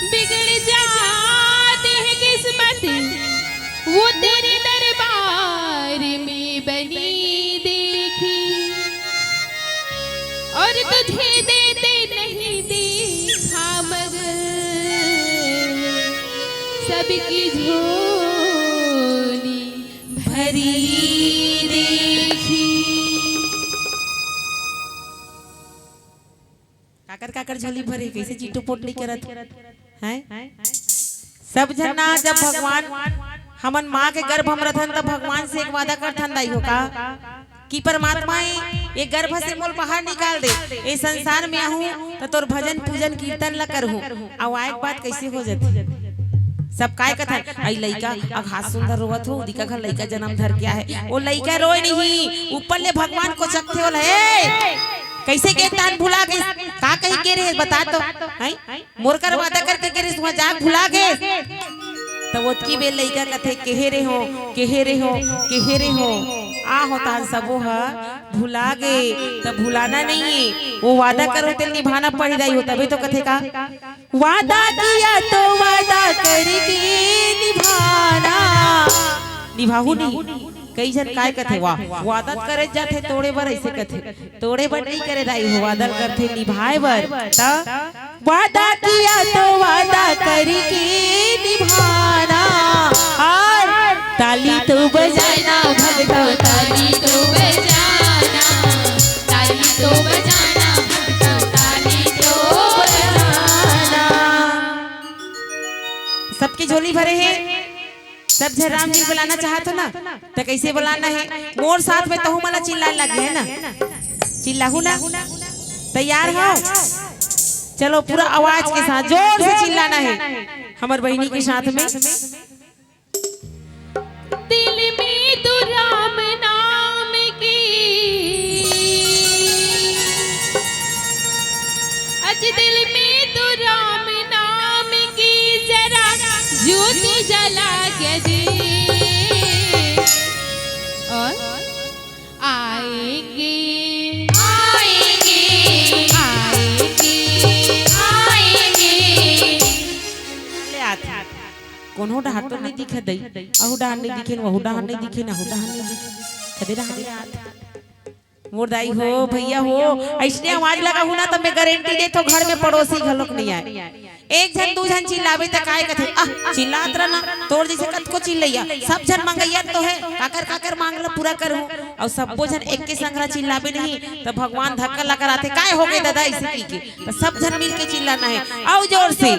बिगड़ जाते हैं किस्मत वो तेरे दरबार में बनी देखी। और तुझे देते नहीं देखा मगर सबकी झोली भरी देखी। काकर काकर झोली भरे कैसे चीटो पोटली करत हैं। सब जना जब भगवान हमन माँ के गर्भ हम रहन तब भगवान से एक वादा करथन दाई हो का कि परमात्मा ये गर्भ से मोल बाहर निकाल दे, ये संसार में आहूं तो तोर भजन पूजन कीर्तन ला करहूं। और आए बात कैसे हो जाती सब काय कथन आई लइका अब हाथ सुंदर रोवत हो दिका घर लइका जन्म धर गया है। वो लइका रोए नहीं, ऊपर ले भगवान को चखते होल है। कैसे के तान भुला गए का कहीं के रे बता तो हैं मोर कर वादा करके के रे तुम जाग भुला गए। तो ओतकी बेल लइका कथे केहे रे हो केहे रे हो केहे रे हो आ होता सबो ह भुला गए। तब भुलाना नहीं है, वो वादा करो तेल निभाना पड़ जाई हो। तभी तो कथे का वादा किया तो वादा करके निभाना। निभाहू नहीं कई जन काय कथे वादा करे जाते तोड़े बर ऐसे कथे तोड़े बर नहीं करे दाई हो वादा करते निभाए बर। वादा किया तो वादा करके निभाना। और ताली तो बजाना भगतो ताली तो बजाना, ताली तो बजाना। सबकी झोली भरे हैं, सब जन राम जी बुलाना चाहत हो ना तो कैसे बुलाना है। मोर साथ में तहु मला चिल्ला लगे है ना, चिल्लाहू ना, तैयार हो? चलो पूरा आवाज के साथ जोर से चिल्लाना है हमार बहनी के साथ में। दिल में तो राम नाम की, आज दिल में तो राम नाम की जरा ज्योति जला के दे, और आएंगे आएंगे आएंगे आएंगे। कोनो डहार तो नहीं दिखे दई, अहु डहार नहीं दिखे, वहु डहार नहीं दिखे, ना हु डहार नहीं दिखे, कदे डहार मोर दाई हो भैया हो ऐसने आवाज लगा हूं ना, तब मैं गारंटी दे तो घर में पड़ोसी घलोक नहीं आए। एक जन दू जन चिल्लावे त काय कथे, चिल्लात रहना तोर जैसे कत को चिल्लैया, सब जन मंगैया तो है, काकर काकर मांगला पूरा करहूं, और सबो जन एक के संगरा चिल्लावे नहीं तो भगवान धक्का लगा आते, काय हो गए दादा ऐसे की के, तो सब जन मिल के चिल्लाना है, आओ जोर से।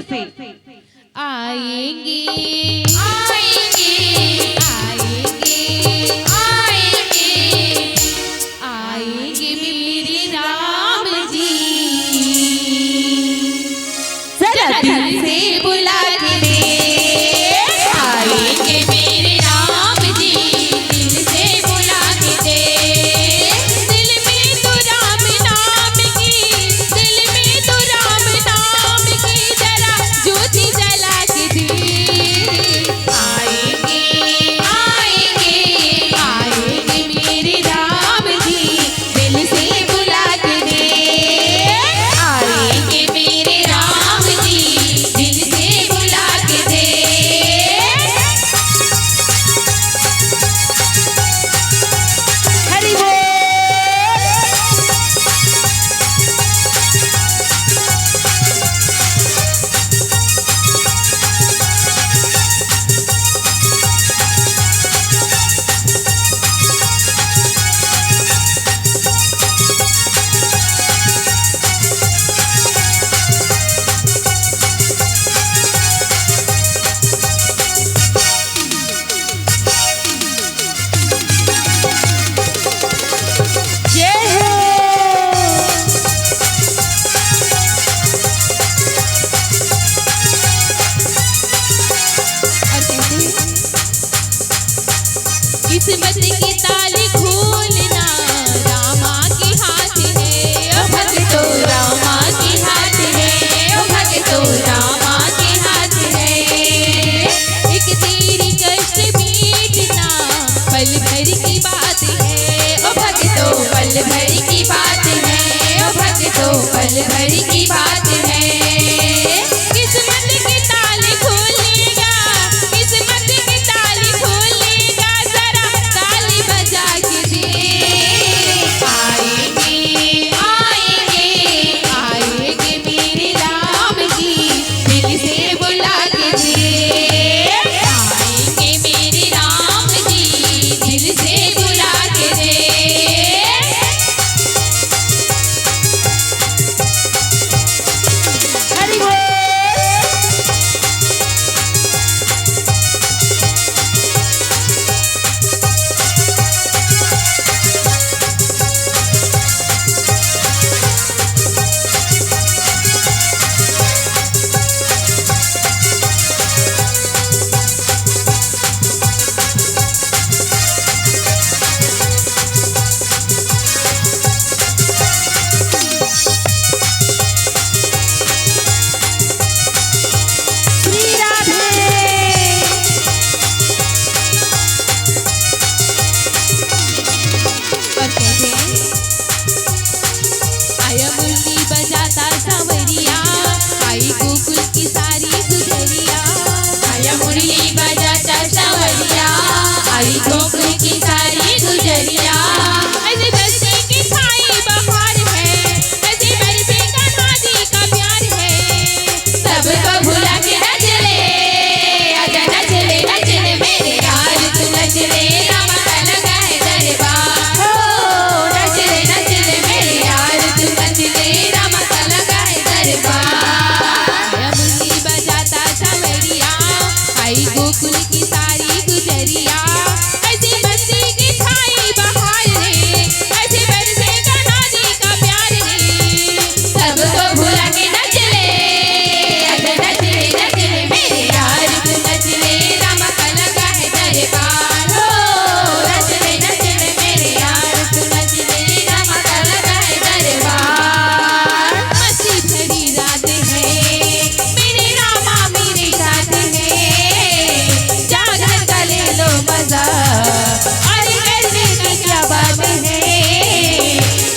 आएंगे आएंगे आएंगे आएंगे आएंगे मेरे राम जी, जरा दिल से बुला के दे, आएंगे मेरे राम जी, दिल से बुला के दे, दिल में तो राम नाम की, दिल में तो राम नाम की जरा ज्योति जला के दे, आएंगे आएंगे आएंगे मेरे राम जी, दिल से बुला के दे, आएंगे मेरे राम जी, दिल से बुला के दे। हरि बोल। जय हो। किस्मत की ताली खोलना रामा के हाथ है, ओ भक्तो रामा के हाथ है, ओ भक्तो रामा के हाथ है, एक तेरी कष्ट मिटना पल भर की बात है, ओ भक्तो पल भर की बात है, ओ भक्तो पल भर की बात है, किस्मत की ताली खोलेगा, किस्मत की ताली खोलेगा, जरा ताली बजा के दे, आएंगे आएंगे आएंगे मेरे राम जी, दिल से बुला के दे, आएंगे मेरे राम जी, दिल से बुला के दे। हरि बोल। श्री राधे। और कहते हैं, आया मुरली बजाता सांवरिया, आई गोकुल की सारी गुजरिया, आया मुरली बजाता सांवरिया, आई गोकुल की सारी गुजरिया, ऐसे बरसे की छाई बहार है, ऐसे बरसे का नादी का प्यार है, सबको भुला के नच ले, आजा नच ले मेरे यार, तू नच ले रामा का लगा है दरबार, हो नच ले मेरे यार, तू नच ले रामा का लगा है दरबार, आया मुरली बजाता सांवरिया, मजा, अरे करने की क्या बात है।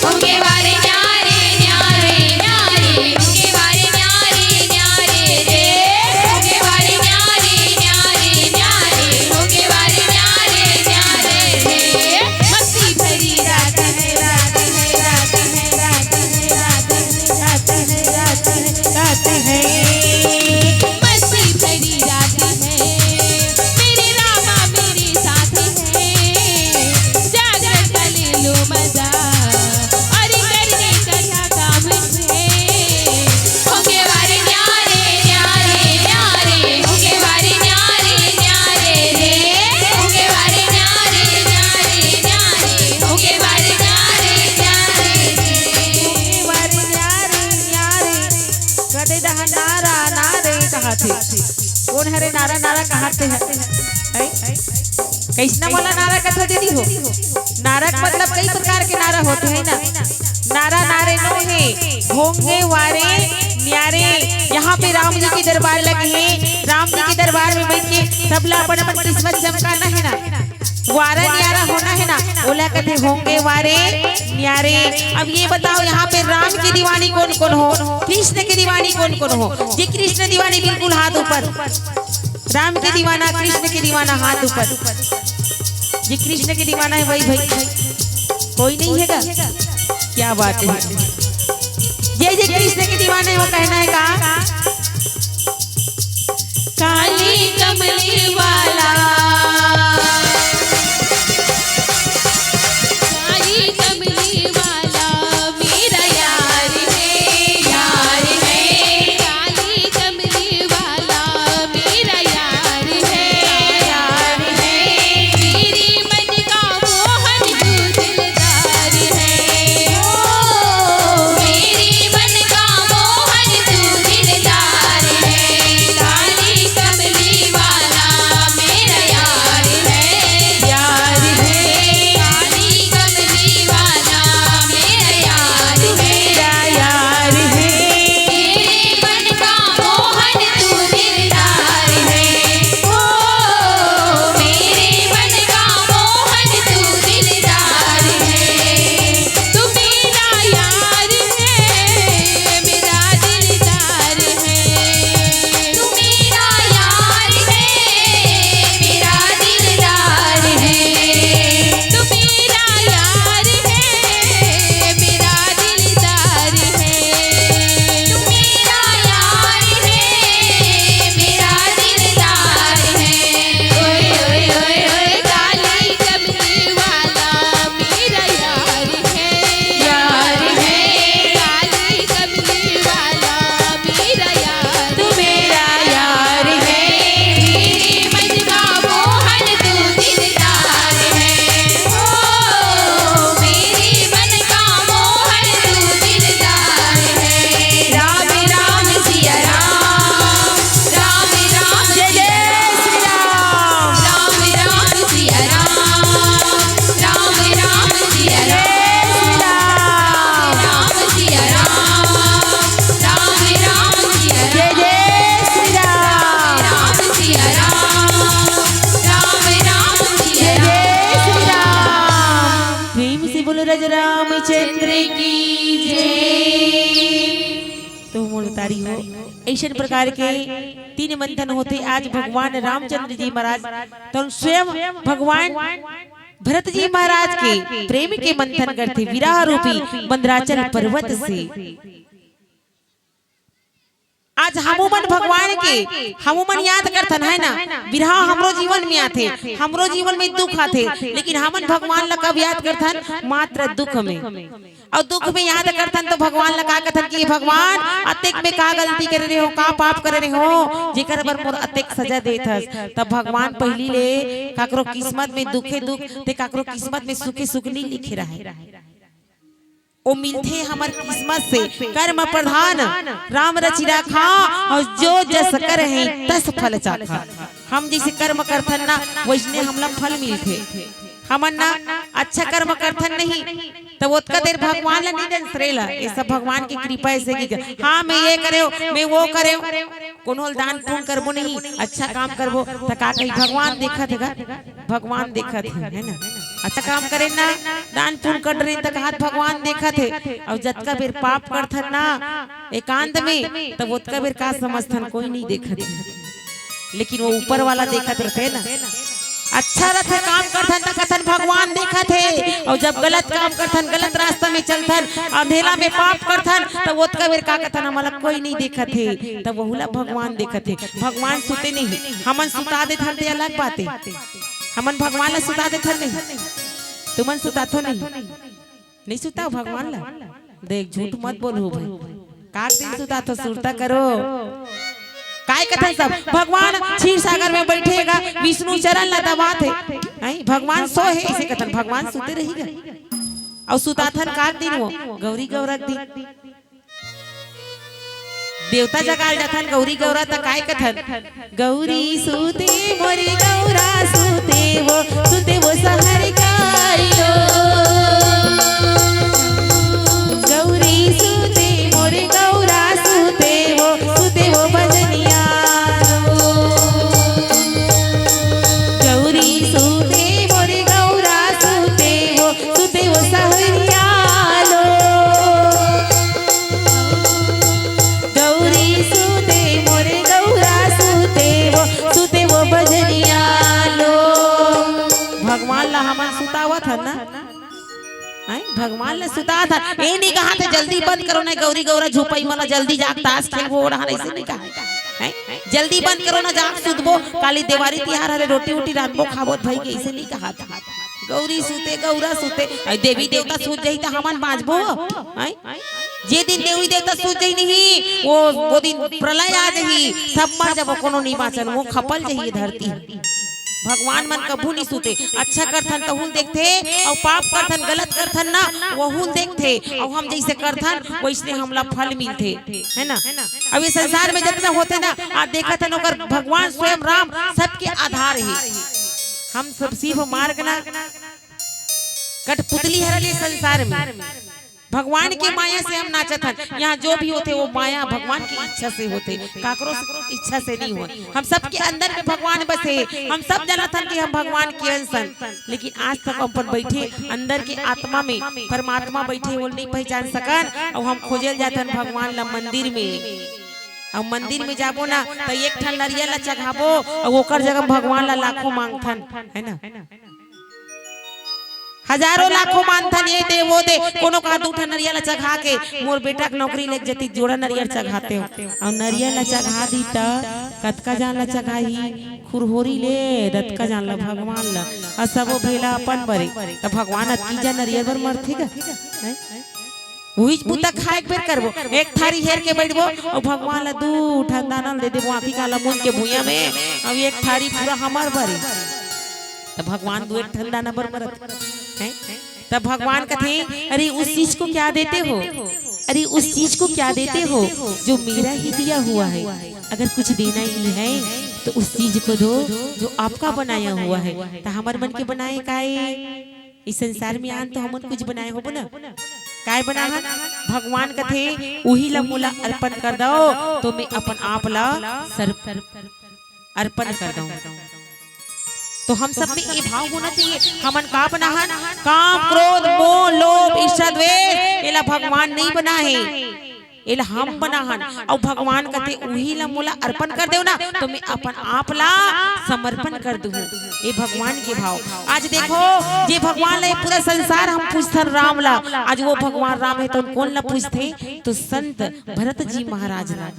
होंगे वारे न्यारे न्यारे न्यारे, होंगे वारे न्यारे न्यारे रे, होंगे वारे न्यारे न्यारे न्यारे, होंगे वारे न्यारे न्यारे रे। मस्ती भरी रात है, रात है, रात है, रात है, रात है, रात है, रात है, रात है, मस्ती भरी रात है, मेरे रामा मेरे साथ है, जागरण का ले लो मजा, अरे करने का क्या काम है। होंगे वारे न्यारे न्यारे न्यारे, होंगे वारे न्यारे न्यारे रे, होंगे वारे न्यारे न्यारे न्यारे, होंगे वारे न्यारे न्यारे रे। वारे न्यारे न्यारे कदे दह नारा नारे कहा थे। कौन हरे नारा नारा कहाते हैं? कैसना वाला नारा कथा दीदी हो? नारा का मतलब कई प्रकार के नारा होते हैं ना। नारा नारे नो है, होंगे वारे न्यारे। यहाँ पे राम जी के दरबार लगे हैं, राम जी के दरबार में बैठ के सबला अपन अपन किस्मत चमकाना है ना, वारा न्यारा होना है ना, बोला कहते होंगे वारे न्यारे। अब ये बताओ यहाँ पे राम की दीवानी कौन कौन हो, कृष्ण की दीवानी कौन कौन हो? जी कृष्ण दीवानी बिल्कुल हाथ ऊपर, राम के दीवाना कृष्ण के दीवाना हाथ ऊपर। जी कृष्ण के दीवाना है वही भाई, कोई नहीं हैगा? क्या बात है। ये कृष्ण के दीवाने वो कहना है का काली कमली वाला, काली कमली वाला मेरा यार है, यार है, काली कमली वाला मेरा यार है, यार है, मेरी मन का मोहन तू दिलदार है, ओ मेरी मन का मोहन तू दिलदार है, काली कमली वाला मेरा यार है, यार है, काली कमली वाला मेरा यार है, यार है, मेरे मन का मोहन तू दिलदार है, ओ मेरे मन का मोहन तू दिलदार है, तू मेरा यार है, मेरा दिलदार है, तू मेरा यार है, मेरा दिलदार है, तू मेरा यार है, मेरा दिलदार है, तू मेरा यार है, मेरा दिलदार है। ओए ओए ओए ओए काली कमली वाला मेरा यार है, यार है, काली कमली वाला मेरा यार, तू मेरा यार है, मेरे मन का मोहन तू दिलदार है, ओ मेरे मन का मोहन तू दिलदार है। राम राम सिया राम, राम राम जय जय श्री राम। राम राम सिया राम, राम राम सिया जय राम, श्री राम। राम सिया राम, राम राम सिया जय जय श्री राम। राम सिया राम, राम राम सिया जय जय श्री राम। प्रेम से बोलो रज रामचंद्र की जय। तो मुलतारी हो ऐसे प्रकार के तीन मंथन होते। आज भगवान रामचंद्र जी महाराज तो स्वयं भगवान भरत जी महाराज के प्रेम के मंथन करते विराह रूपी मंदराचल पर्वत से। आज हमूमन भगवान के हमूमन याद करथन है ना, विरह हमरो जीवन में आथे, हमरो जीवन में दुख आथे, लेकिन हमन भगवान ला कब याद करथन? मात्र दुख में। और दुख में याद करथन तो भगवान ला का कथन कि भगवान अतेक में का गलती करे रहे हो, का पाप करे रहे हो जेकर बर मोर अतेक सजा देथस। तब भगवान पहली ले काकरो किस्मत में दुखे दुख ते काकरो किस्मत में सुखे सुख नहीं लिखे रहे। वो मिलते हमार किस्मत से, कर्म प्रधान राम रचि राखा और जो जस कर है तस फल चाखा। हम जैसे कर्म करथन ना वैसने हमला फल मिलते। हमन ना अच्छा कर्म करथन नहीं तो उतना देर भगवान ला नहीं दे सरेला। ये सब भगवान की कृपा से की हाँ मैं ये करे मैं वो करे कोनो दान पुण्य करबो नहीं, अच्छा काम करबो तो का कही भगवान देखत है, भगवान देखत है ना। अच्छा काम करे ना, दान पुण्य कर रहे तक हाथ भगवान देखत है। और जतका बेर पाप करथन ना एकांत में, तब उतका बेर का समझथन कोई नहीं देखत है, लेकिन वो ऊपर वाला देखत रहते ना। अच्छा रहते काम करथन त कथन भगवान देखत है, और जब गलत काम करथन, गलत रास्ता में चलथन, अंधेला में पाप करथन, तब उतका बेर का कथन हमला कोई नहीं देखत है, तब बहुला भगवान देखत है। भगवान सुते नहीं, हमन सुता देथन ते अलग बात है, हमन भगवान ला सुता देथन नहीं, तुमन सुताथो नहीं सुताओ भगवान ला। देख झूठ मत बोलो भाई, का दिन सुताथो, सुरता करो। काय कथन सब भगवान क्षीर सागर में बैठेगा, विष्णु चरण ला दबाते हैं, भगवान सो है इसे कथन भगवान सुते रहेगा। और सुताथन का दिन वो गौरी गौरक दिन देवता जगाल जाथन गौरी गौरा त काय कथन गौरी सूते मोरी गौरा सूते वो सहर कायो, गौरी सूते मोरी गौरा सूते वो भजनिया, गौरी सूते मोरी गौरा सूते वो सहरिया लो, गौरी सूते मोरे गौरा सूते वो भजनिया लो। भगवान ला हमन सुतावत है ना, भगवान ला सुता था, ए नहीं कहा था जल्दी बंद करो ना गौरी गौरा झोपई मला जल्दी जाग ताश खेलबो रहा ऐसे नहीं कहा है, जल्दी बंद करो ना जाग सुतबो, काली देवारी तिहार हरे रोटी वोटी रांधबो खाबो भाई के ऐसे नहीं कहा था। गौरी सूते गौरा सूते, देवी देवता सूत जाई त हमन बाँचबो, जे दिन देवी देवता सूत जाई नहीं वो दिन प्रलय आ जाही, सब मर जाबो, कोनो नहीं बाँचन, वो खपल जाही धरती। भगवान मन कभू नहीं सूते, अच्छा करथन तो हुन देखते, और पाप करथन गलत करथन ना वो हुन देखते, और हम जैसे करथन वैसे हमला फल मिलते है ना। अब ये संसार में जितना होते ना आज देखथन ओकर भगवान स्वयं राम सबके आधार है, हम सब सिर्फ मार्ग ना कठपुतली हरले संसार में, भगवान की माया से हम नाचत हन। यहाँ जो भी होते वो माया भगवान की इच्छा से होते, काकरो इच्छा से नहीं हो। हम सबके अंदर में भगवान बसे, हम सब जानत हन कि हम भगवान के अंश हन, लेकिन आज तक अपन बैठे अंदर के आत्मा में परमात्मा बैठे वो नहीं पहचान सकन। और हम खोजल जातन भगवान ला मंदिर में, और मंदिर में जाबो ना तो एक ठन नरियल ला चढ़ाबो, और ओकर जगह भगवान ला लाखों मांगथन है ना, हजारों लाखों मानथन, ये दे वो दे, कोनो का दू ठन नरियल चढ़ा के मोर बेटा के नौकरी लग जती जोड़ा नरियल चढ़ाते हो, और नरियल चढ़ा दी त कतका जान ला चढ़ाई खुरहोरी ले दतका जान ला भगवान ला, और सबो भेला अपन बरे त भगवान अतकी जा नरियल बर मरथे गा, वही पुता खाए के बेर करबो, एक थारी हेर के बैठबो, और भगवान ला दू ठन दाना दे देबो आखी काला मुन के भुइया में, और एक थारी पूरा हमार बरे, तो भगवान दो एक ठंडा नंबर मरत है। तब भगवान कहते अरे उस चीज को क्या देते हो, अरे उस चीज को क्या देते हो जो मेरा ही दिया हुआ है, अगर कुछ देना ही है तो उस चीज को दो जो आपका बनाया हुआ है। तो हमारे मन के बनाए काहे, इस संसार में आन तो हमन कुछ बनाए हो ना, काय बना है भगवान कहते वही ला मोला अर्पण कर दो, तो मैं अपन आप ला अर्पण कर दूं। तो हम सब में ये भाव होना चाहिए, हमन का बना है काम क्रोध मोह लोभ ईर्ष्या द्वेष, एला भगवान नहीं बना है, एला हम बना हन। और भगवान कहते वही ला मोला अर्पण कर दो ना, तो मैं अपन आप ला समर्पण कर दूं, ये भगवान के भाव। आज देखो जे भगवान ला पूरा संसार हम पूछथन राम ला, आज वो भगवान राम है तो कौन ला पूछते, तो संत भरत जी महाराज ला।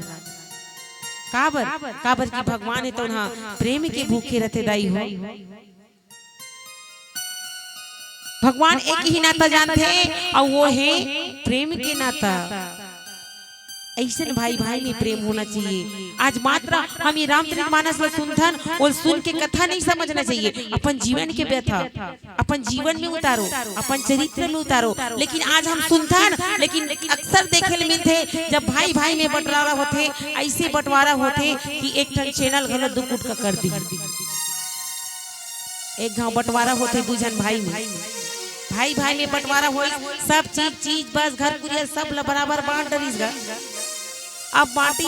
काबर की भगवान है तो ना प्रेम के भूखे रहते दाई हो। भगवान एक ही नाता जानते हैं और वो है प्रेम के नाता। ऐसे भाई भाई में प्रेम होना चाहिए। आज मात्र हम ये रामचरितमानस सुनथन और सुन के कथा नहीं समझना चाहिए, अपन जीवन के व्यथा अपन जीवन में उतारो, अपन चरित्र में उतारो। लेकिन आज हम सुनथन, लेकिन अक्सर देखे मिलते जब भाई भाई में बंटवारा होते, ऐसे बंटवारा होते कि एक ठन चैनल गलत दो कुट का कर दी, एक गांव बंटवारा होते बुझन भाई में, भाई भाई में बंटवारा हो, सब चीज बस घर कुरियर सब बराबर बांट डरीस गा। अब बाटी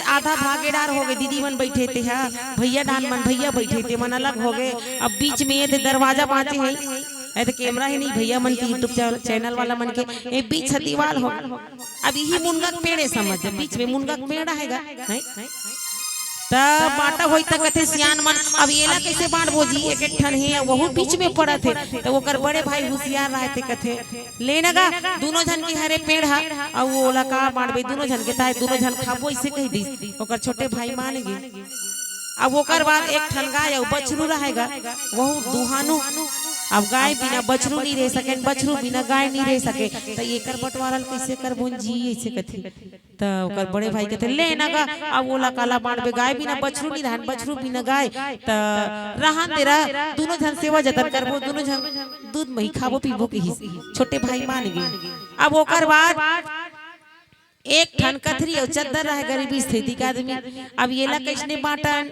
आधा भागेदार हो गए, दीदी मन बैठे थे हा, भैया डान मन भैया बैठे थे मन अलग हो गए। अब बीच में ये दरवाजा बाँचे है, तो कैमरा ही नहीं भैया मन के यूट्यूब चैनल वाला मन के ये बीच दीवार हो। अब यही मुनगा के पेड़ है, समझ बीच में मुनगा के पेड़ रहेगा है? तब बाटा होई तक कथे सियान मन अब येला कैसे बांट बोजी, एक एक ठन है वहु बीच में पड़ा थे। तो ओकर बड़े भाई होशियार रहते कथे लेनगा दोनों जन के हरे पेड़ हा और वो ओला का बांटबे दोनों जन के, ताए दोनों जन खाबो ऐसे कह दी। ओकर छोटे भाई मान गए। अब ओकर बाद एक ठन गाय और बछरू रहेगा, वहु दुहानु। अब गाय बिना बछरू नहीं रह सके, बछरू बिना गाय नहीं रह सके, तो एकर बंटवारा कैसे कर बोन जी ऐसे कथी। तो ओकर बड़े भाई कहते ले ना गा, अब ओला काला बांटबे, गाय बिना बछरू नहीं रहन, बछरू बिना गाय तो रहन दे रहा, दोनों जन सेवा जतन करबो, दोनों जन दूध मही खाबो पीबो के ही। छोटे भाई मान गए। अब ओकर बाद एक ठन कथरी और चद्दर रहे गरीबी स्थिति का आदमी। अब येला कैसने बांटन,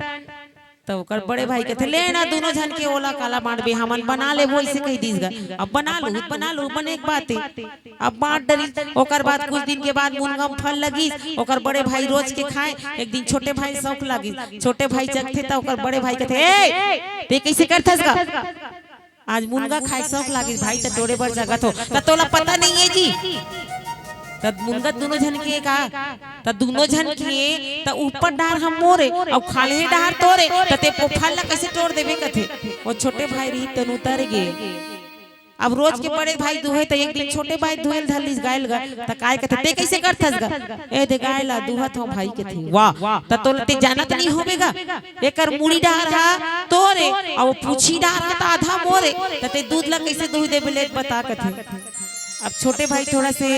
तो ओकर बड़े भाई कहते ले ना दोनों जन के ओला काला बांटबे, हमन बना ले वो ऐसे कह दीसगा। अब बना लो बने एक बात है। अब बांट डरी। ओकर बाद कुछ दिन के बाद मुनगा में फल लगी, ओकर बड़े भाई रोज के खाए। एक दिन छोटे भाई शौक लगी, छोटे भाई चखते तो ओकर बड़े भाई कहते ए ते कैसे करथस गा, आज मुनगा खाए शौक लगी भाई, तो तोड़े बर जगत हो तो तोला पता नहीं है जी। तब मुनगा दोनों जन के का, तब दोनों जन के तो ऊपर डार हम मोरे और खाले डार तोरे, तो ते पोफल ला कैसे तोड़ देबे कथे। वो छोटे भाई रही तन उतर गए। अब रोज के बड़े भाई दुहे, तो एक दिन छोटे भाई दुहेल धरलिस गायल गा, तो काय कहते ते कैसे करथस गा, ए दे गायला दुहत हो भाई के थे। वाह त तो ते जानत नहीं होबेगा, एकर मुड़ी डार हा तोरे और पूछी डार हा त आधा मोरे, त ते दूध ला कैसे दुह देबे ले बता कथे। अब छोटे भाई थोड़ा से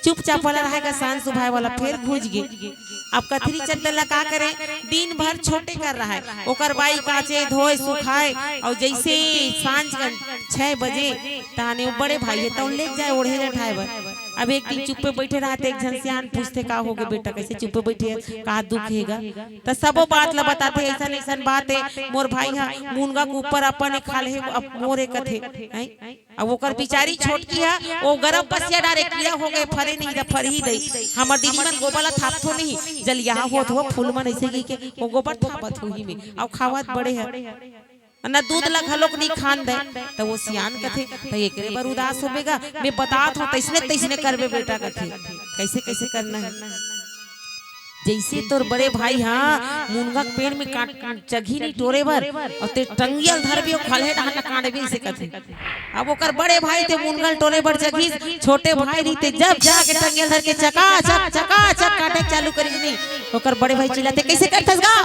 चुपचाप वाला रहेगा, शांत स्वभाव वाला, फिर घुस गए। अब कथरी चद्दर का करे, दिन भर छोटे कर रहा है, ओकर बाई काचे धोए सुखाए, और जैसे सांझ का 6 बजे ताने बड़े भाई है तो ले जाए ओढ़े उठाए बर। अब एक दिन चुप्पे बैठे रहते, एक जन सियान पूछते का हो गए बेटा कैसे चुप्पे बैठे का दुख हैगा, तो सबो बात ला बताते ऐसा ऐसा बात है मोर भाई हा मुनगा के ऊपर अपन खाल है मोरे कथे। अब ओकर बिचारी छोटकी है वो गरम पसिया डारे कीड़ा हो गए, फरे नहीं दा फर ही दई। हमर दीदी मन गोबला थापथो नहीं, जल यहाँ होत हो फूल मन ऐसे की के वो गोबर थापत हो ही में और खावत बड़े है ना दूध ला घलोक नहीं खान दे। तो वो सियान कथे तो एकरे बार उदास होबेगा, मैं बतात हूं तैसने करबे बेटा कथे कैसे कैसे करना है। जैसे तोर बड़े भाई हाँ मुनगा के पेड़ में काट चघी नहीं टोरे बर और ते टंगियल धरबे खलहे डाहना काटबे से कथे। अब ओकर बड़े भाई ते मुनगल टोरे बर चघी, छोटे भाई रीते जब जाके टंगियल धर के चका काटे चालू करी नहीं। ओकर बड़े भाई चिल्लाते कैसे करथस गा,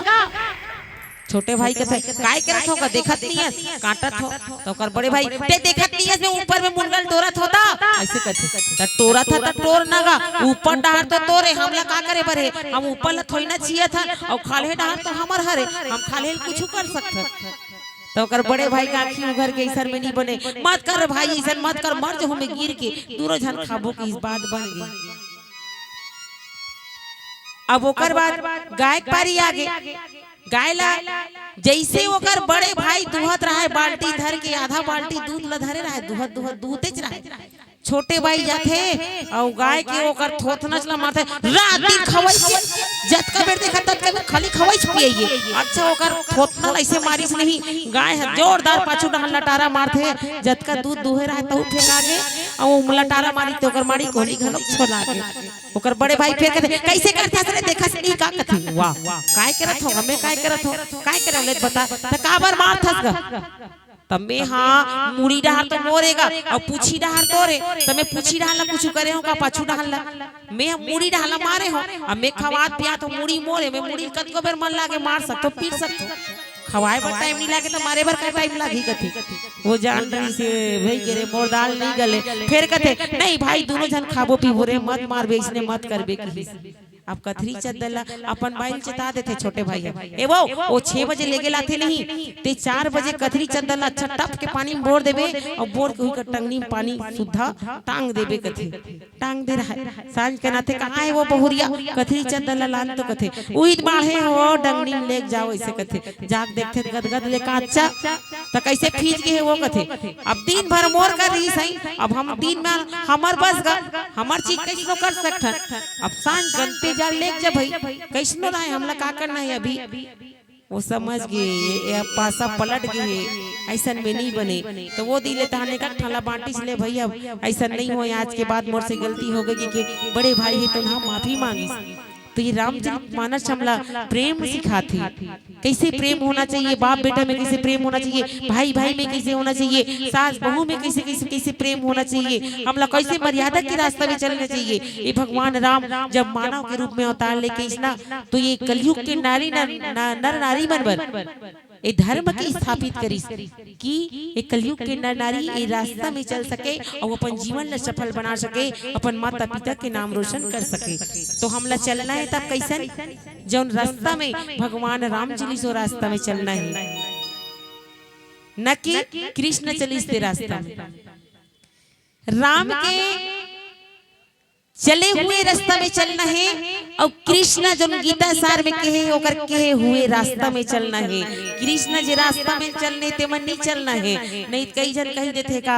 छोटे भाई कहते काय करत हो का देखत नहीं है काटत हो, तो ओकर बड़े भाई ते देखत नहीं है मैं ऊपर में मुनगल टोरत होता ऐसे कहते त टोरत था त टोर नागा ऊपर डाहर तो तोरे हमला का करे बरे, हम ऊपर ला थोड़ी ना छिया था और खाले डाहर तो हमर हरे, हम खाले कुछ कर सकत। तो ओकर बड़े भाई का आँखी उघर के ऐसा में नहीं बने, मत कर भाई ऐसा मत कर, मर जो हमें गिर के दूरो जन खाबो की इस बात बन गई। अब ओकर बाद गाय पारी आगे गायला जैसे ओकर बड़े भाई दुहत रहा बाल्टी धर के, आधा बाल्टी दूध ला धरे रहा दुहत दूतेज रहा। छोटे भाई जाथे और गाय के ओकर थोथनच ला मारथे, रात दिन खवाई के जतका बेर देखत ततका खाली खवाई पिए। अच्छा ओकर थोथना ऐसे मारिस नहीं, गाय है जोरदार पाछू डहन लटारा मारथे, जतका दूध दुहे रहा तहु फेंका गे और लटारा मारी तो ओकर मारी कोली घलो छोला के। ओकर बड़े भाई फेंक दे कैसे करथस रे देखस नहीं का कथी। वाह काय करत हो, हमें काय करत हो, काय करे ले बता त काबर मारथस ग। तब मैं हाँ मुड़ी डाहर तो मोरेगा और पूछी डाहर तोरे, तो मैं पूछी डाहर कुछ करे हो का पाछू डाहर ला मैं मुड़ी डाहर मारे हो, अब मैं खवात पिया तो मुड़ी मोरे, मैं मुड़ी कतको बेर मन लागे मार सकतो पीट सकतो, खवाए बर टाइम नहीं लागे तो मारे बर का टाइम लागी कथी। वो जान रही से भाई गिरे मोर दाल नहीं गले, फिर कथे नहीं भाई दोनों जन खाबो पीबो रे मत मारबे इसने मत करबे की। अब कथरी चद्दला अपन बाइल चता देते छोटे भाई ए वो 6 बजे ले गेला थे नहीं ते 4 बजे कथरी चद्दला अच्छा टप के पानी में बोर देबे और बोर के हुई टंगनी में पानी सुद्धा टांग देबे कथे टांग दे रहा है। सांझ के नाथे कहाँ है वो बहुरिया कथरी चद्दला लान तो कथे उही बाढ़े हो डंगनी में ले जाओ ऐसे कथे जाग देखते गदगद ले काचा तो कैसे खींच के है वो कथे। अब दिन भर मोर कर रही सही, अब हम दिन में हमर बस गा हमर चीज कैसे कर सकत। अब सांझ गनते जा ले जा भाई कैसनो रहा है हमला का करना है अभी वो समझ गए ये पासा पलट गए ऐसा में नहीं बने तो वो दिले तहाने का ठाला बांटी ले भाई अब ऐसा नहीं हो आज के बाद मोर से गलती हो गई कि बड़े भाई है तो ना माफी मांगी तो ये रामचरितमानस हमला प्रेम सिखाती कैसे प्रेम होना चाहिए बाप बेटा में कैसे प्रेम होना चाहिए भाई भाई में कैसे होना चाहिए सास बहू में कैसे कैसे कैसे प्रेम होना चाहिए हमला कैसे मर्यादा के रास्ते में चलना चाहिए ये भगवान राम जब मानव के रूप में अवतार लेके इसना तो ये कलयुग के नारी नर नारी बनबर ये धर्म की स्थापित करी कि ये कलयुग के नर नारी ये रास्ता में चल सके और अपन जीवन ला सफल बना सके अपन माता पिता के नाम रोशन कर सके तो हमला चलना है तब कैसन जौन रास्ता में भगवान राम चली सो रास्ता में चलना है न कि कृष्ण चली से रास्ता में राम के चले हुए रास्ता में चलना है और कृष्ण जो गीता सार में कहे होकर कहे हुए रास्ता में चलना है कृष्ण जे रास्ता में चलने ते मन नहीं चलना है नहीं कई जन कही देते का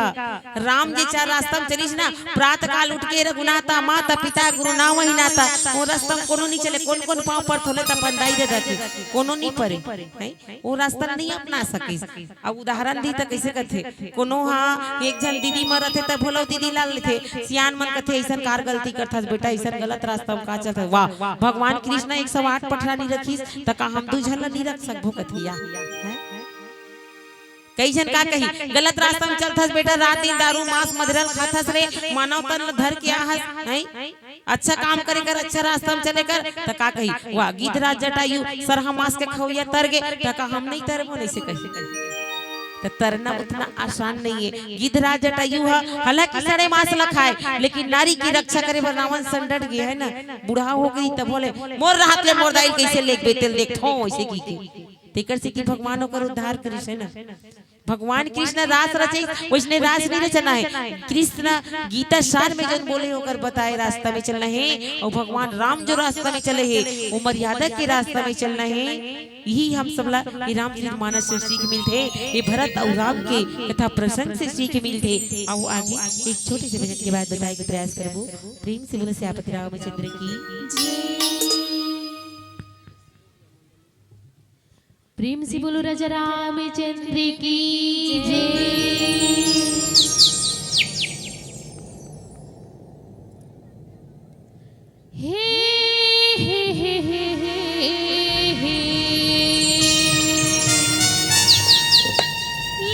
राम जे चार रास्ता में चलीस ना प्रातः काल उठ के रघुनाथा माता पिता गुरु नाम ही नाता वो रास्ता में कोनो नहीं चले कौन कौन पांव पर थोले त बंदाई दे देते कोनो नहीं परे है वो रास्ता नहीं अपना सके अब उदाहरण दी त कैसे कथे कोनो हां एक जन दीदी मरत है त भोलो दीदी लाल लेथे सियान मन कथे ऐसा कार गलती करथस बेटा ऐसा गलत रास्ता में का चलत वाह भगवान कृष्ण 108 पठरानी रखीस त का हम दू झल नहीं रख सकबो कथिया कई जन का कही गलत रास्ता में चलथस बेटा रात दिन दारू मांस मदिरल खाथस रे मानव तन धर के आहस नहीं अच्छा काम करे कर अच्छा रास्ता में चले कर त का कही वाह गिद्धराज जटायु सरहा मांस के खौया तर गे त का हम नहीं तरबो नहीं से कैसे तो तरना उतना आसान नहीं है गिद्धराज जटायु हालांकि सड़े मांस ला खाए लेकिन नारी की रक्षा करे पर रावण संडट गया है ना बुढ़ा हो गई तब बोले मोर राहत ले मोर दाइल कैसे लेक बेतेल देखो ऐसे की तेकर से कि भगवान का उद्धार करिस है ना भगवान कृष्ण रास रचे उसने रास नहीं रचना है कृष्ण गीता सार में जन बोले होकर बताए रास्ता में चलना है और भगवान राम जो रास्ता में चले हैं वो मर्यादा के रास्ता में चलना है यही हम सबला ये रामचरितमानस से सीख मिलते ये भरत और राम के कथा प्रसंग से सीख मिलते आओ आगे एक छोटे से भजन के बाद बताए के प्रयास करबो प्रेम से बोले श्यामपति रामचंद्र की प्रेम से बोलो राजा रामचंद्र की जय। हे हे हे हे हे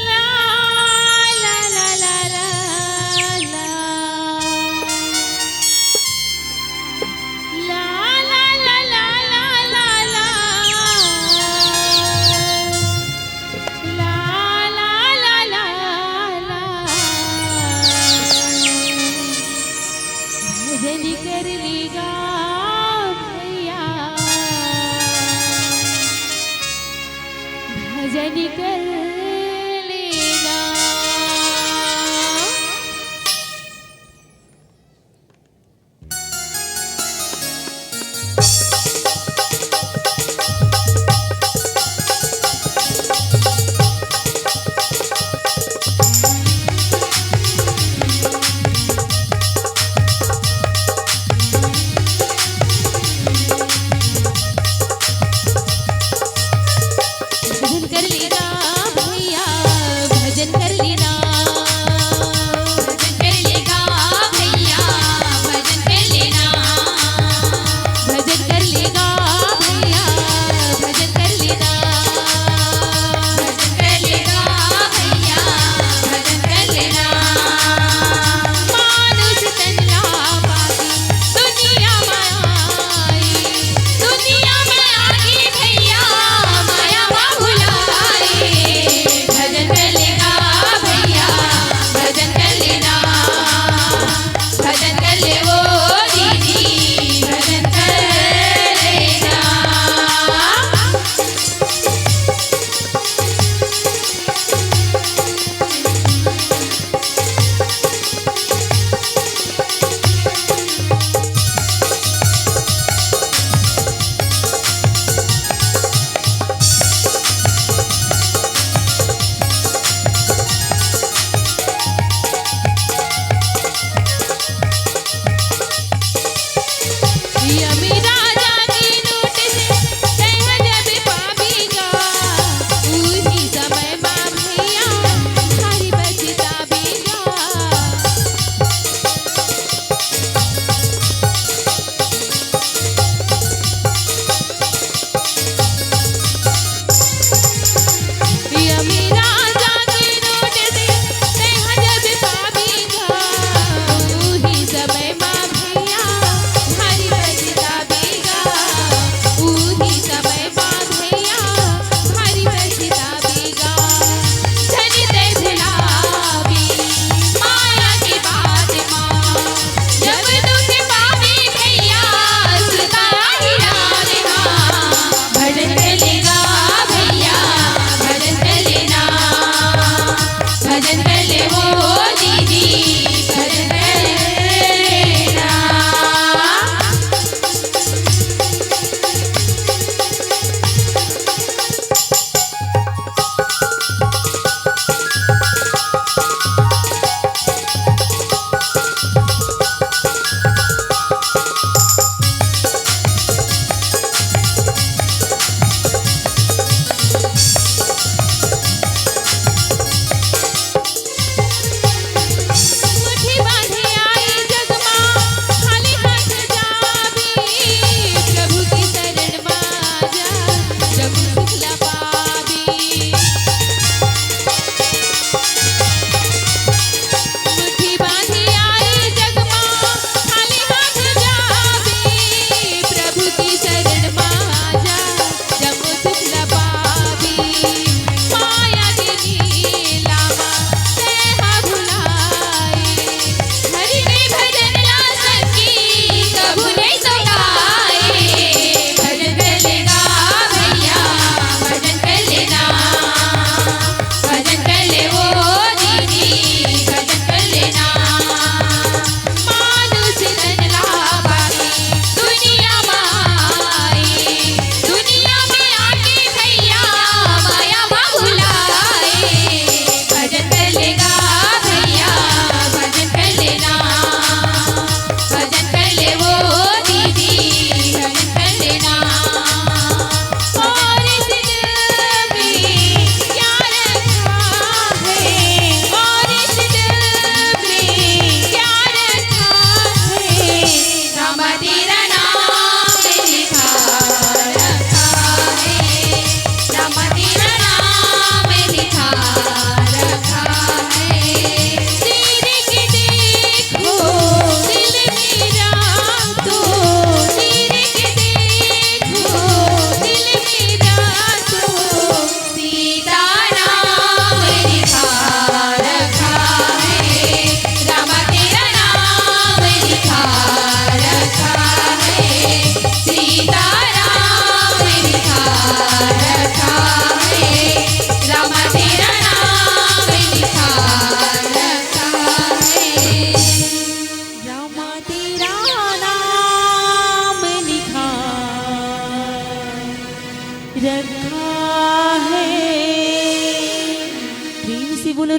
ला ला ला ला ला ला भजन कर लेगा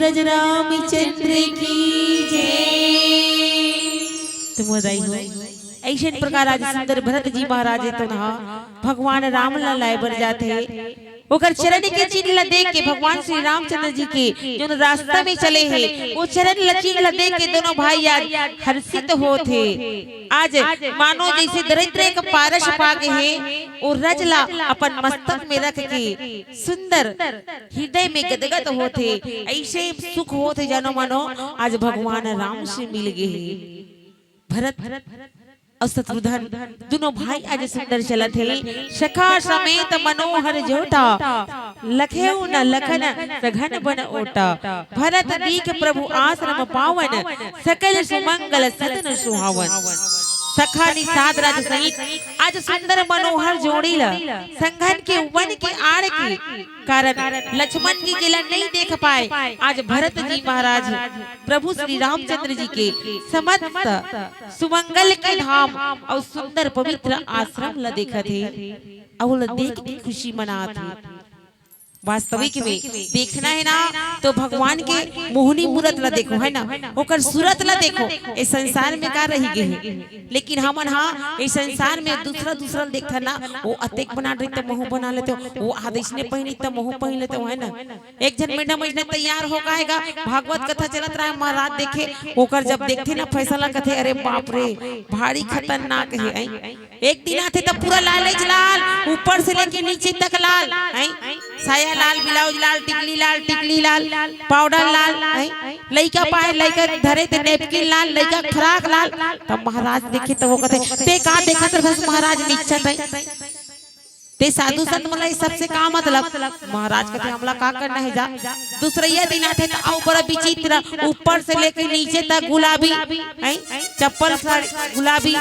सूरज रामचंद्र की जय। तुम बधाई हो। ऐसे प्रकार आज सुंदर भरत जी महाराज तो ना भगवान राम लाए बर जाते ओकर चरण के चिन्ह ला देख के भगवान श्री रामचंद्र जी के जो रास्ता में चले हैं वो चरण ला चिन्ह ला देख के दोनों भाई आज हर्षित होते। आज मानो जैसे दरिद्र का पारस पागे है और रजला अपन मस्तक में रख के सुंदर हृदय में गदगद होते। ऐसे सुख होते जानो मानो आज भगवान राम से मिल गए। भरत और शत्रुघ्न दोनों भाई आज सुंदर चलत है। सखा समेत मनोहर जोटा लखेऊ न लखन सघन बन ओटा। भरत दीख प्रभु आश्रम पावन सकल सुमंगल सदन सुहावन। सखा निषाद राज सहित आज सुंदर मनोहर जोड़ीला संघन के वन के आड़ के कारण लक्ष्मण जी जिला नहीं देख पाए। आज भरत जी महाराज प्रभु श्री रामचंद्र जी के समस्त सुमंगल के धाम और सुंदर पवित्र आश्रम ला देखा थे और देख के खुशी मनाते। वास्तविक में देखना है ना तो भगवान के मोहनी मूरत ला देखो है ना ओकर सूरत ला देखो। इस संसार में का रही गए लेकिन हमन हाँ इस संसार में दूसरा दूसरा देखता ना वो अतेक बना रही तो मुँह बना लेते वो आदेश ने पहनी तो मुँह पहन लेते है ना। एक जन मैडम ऐसे तैयार हो गएगा भागवत कथा चलत रहा महाराज देखे ओकर जब देखते ना फैसला कथे अरे बाप रे भारी खतरनाक है। एक दिन आते तो पूरा लाल ऊपर से लेके नीचे तक लाल साया लाल ब्लाउज लाल टिकली लाल पाउडर लाल लइका पाए लइका धरे ते नेपकिन लाल लइका फराक लाल। तब महाराज देखे तो वो कहते ते का देखत रस महाराज निच्चत है ते साधु संत मला सबसे का मतलब। महाराज कहते हमला का करना है जा। दूसरा ये दिन आते तो ऊपर विचित्र ऊपर से लेके नीचे तक गुलाबी चप्पल गुलाबी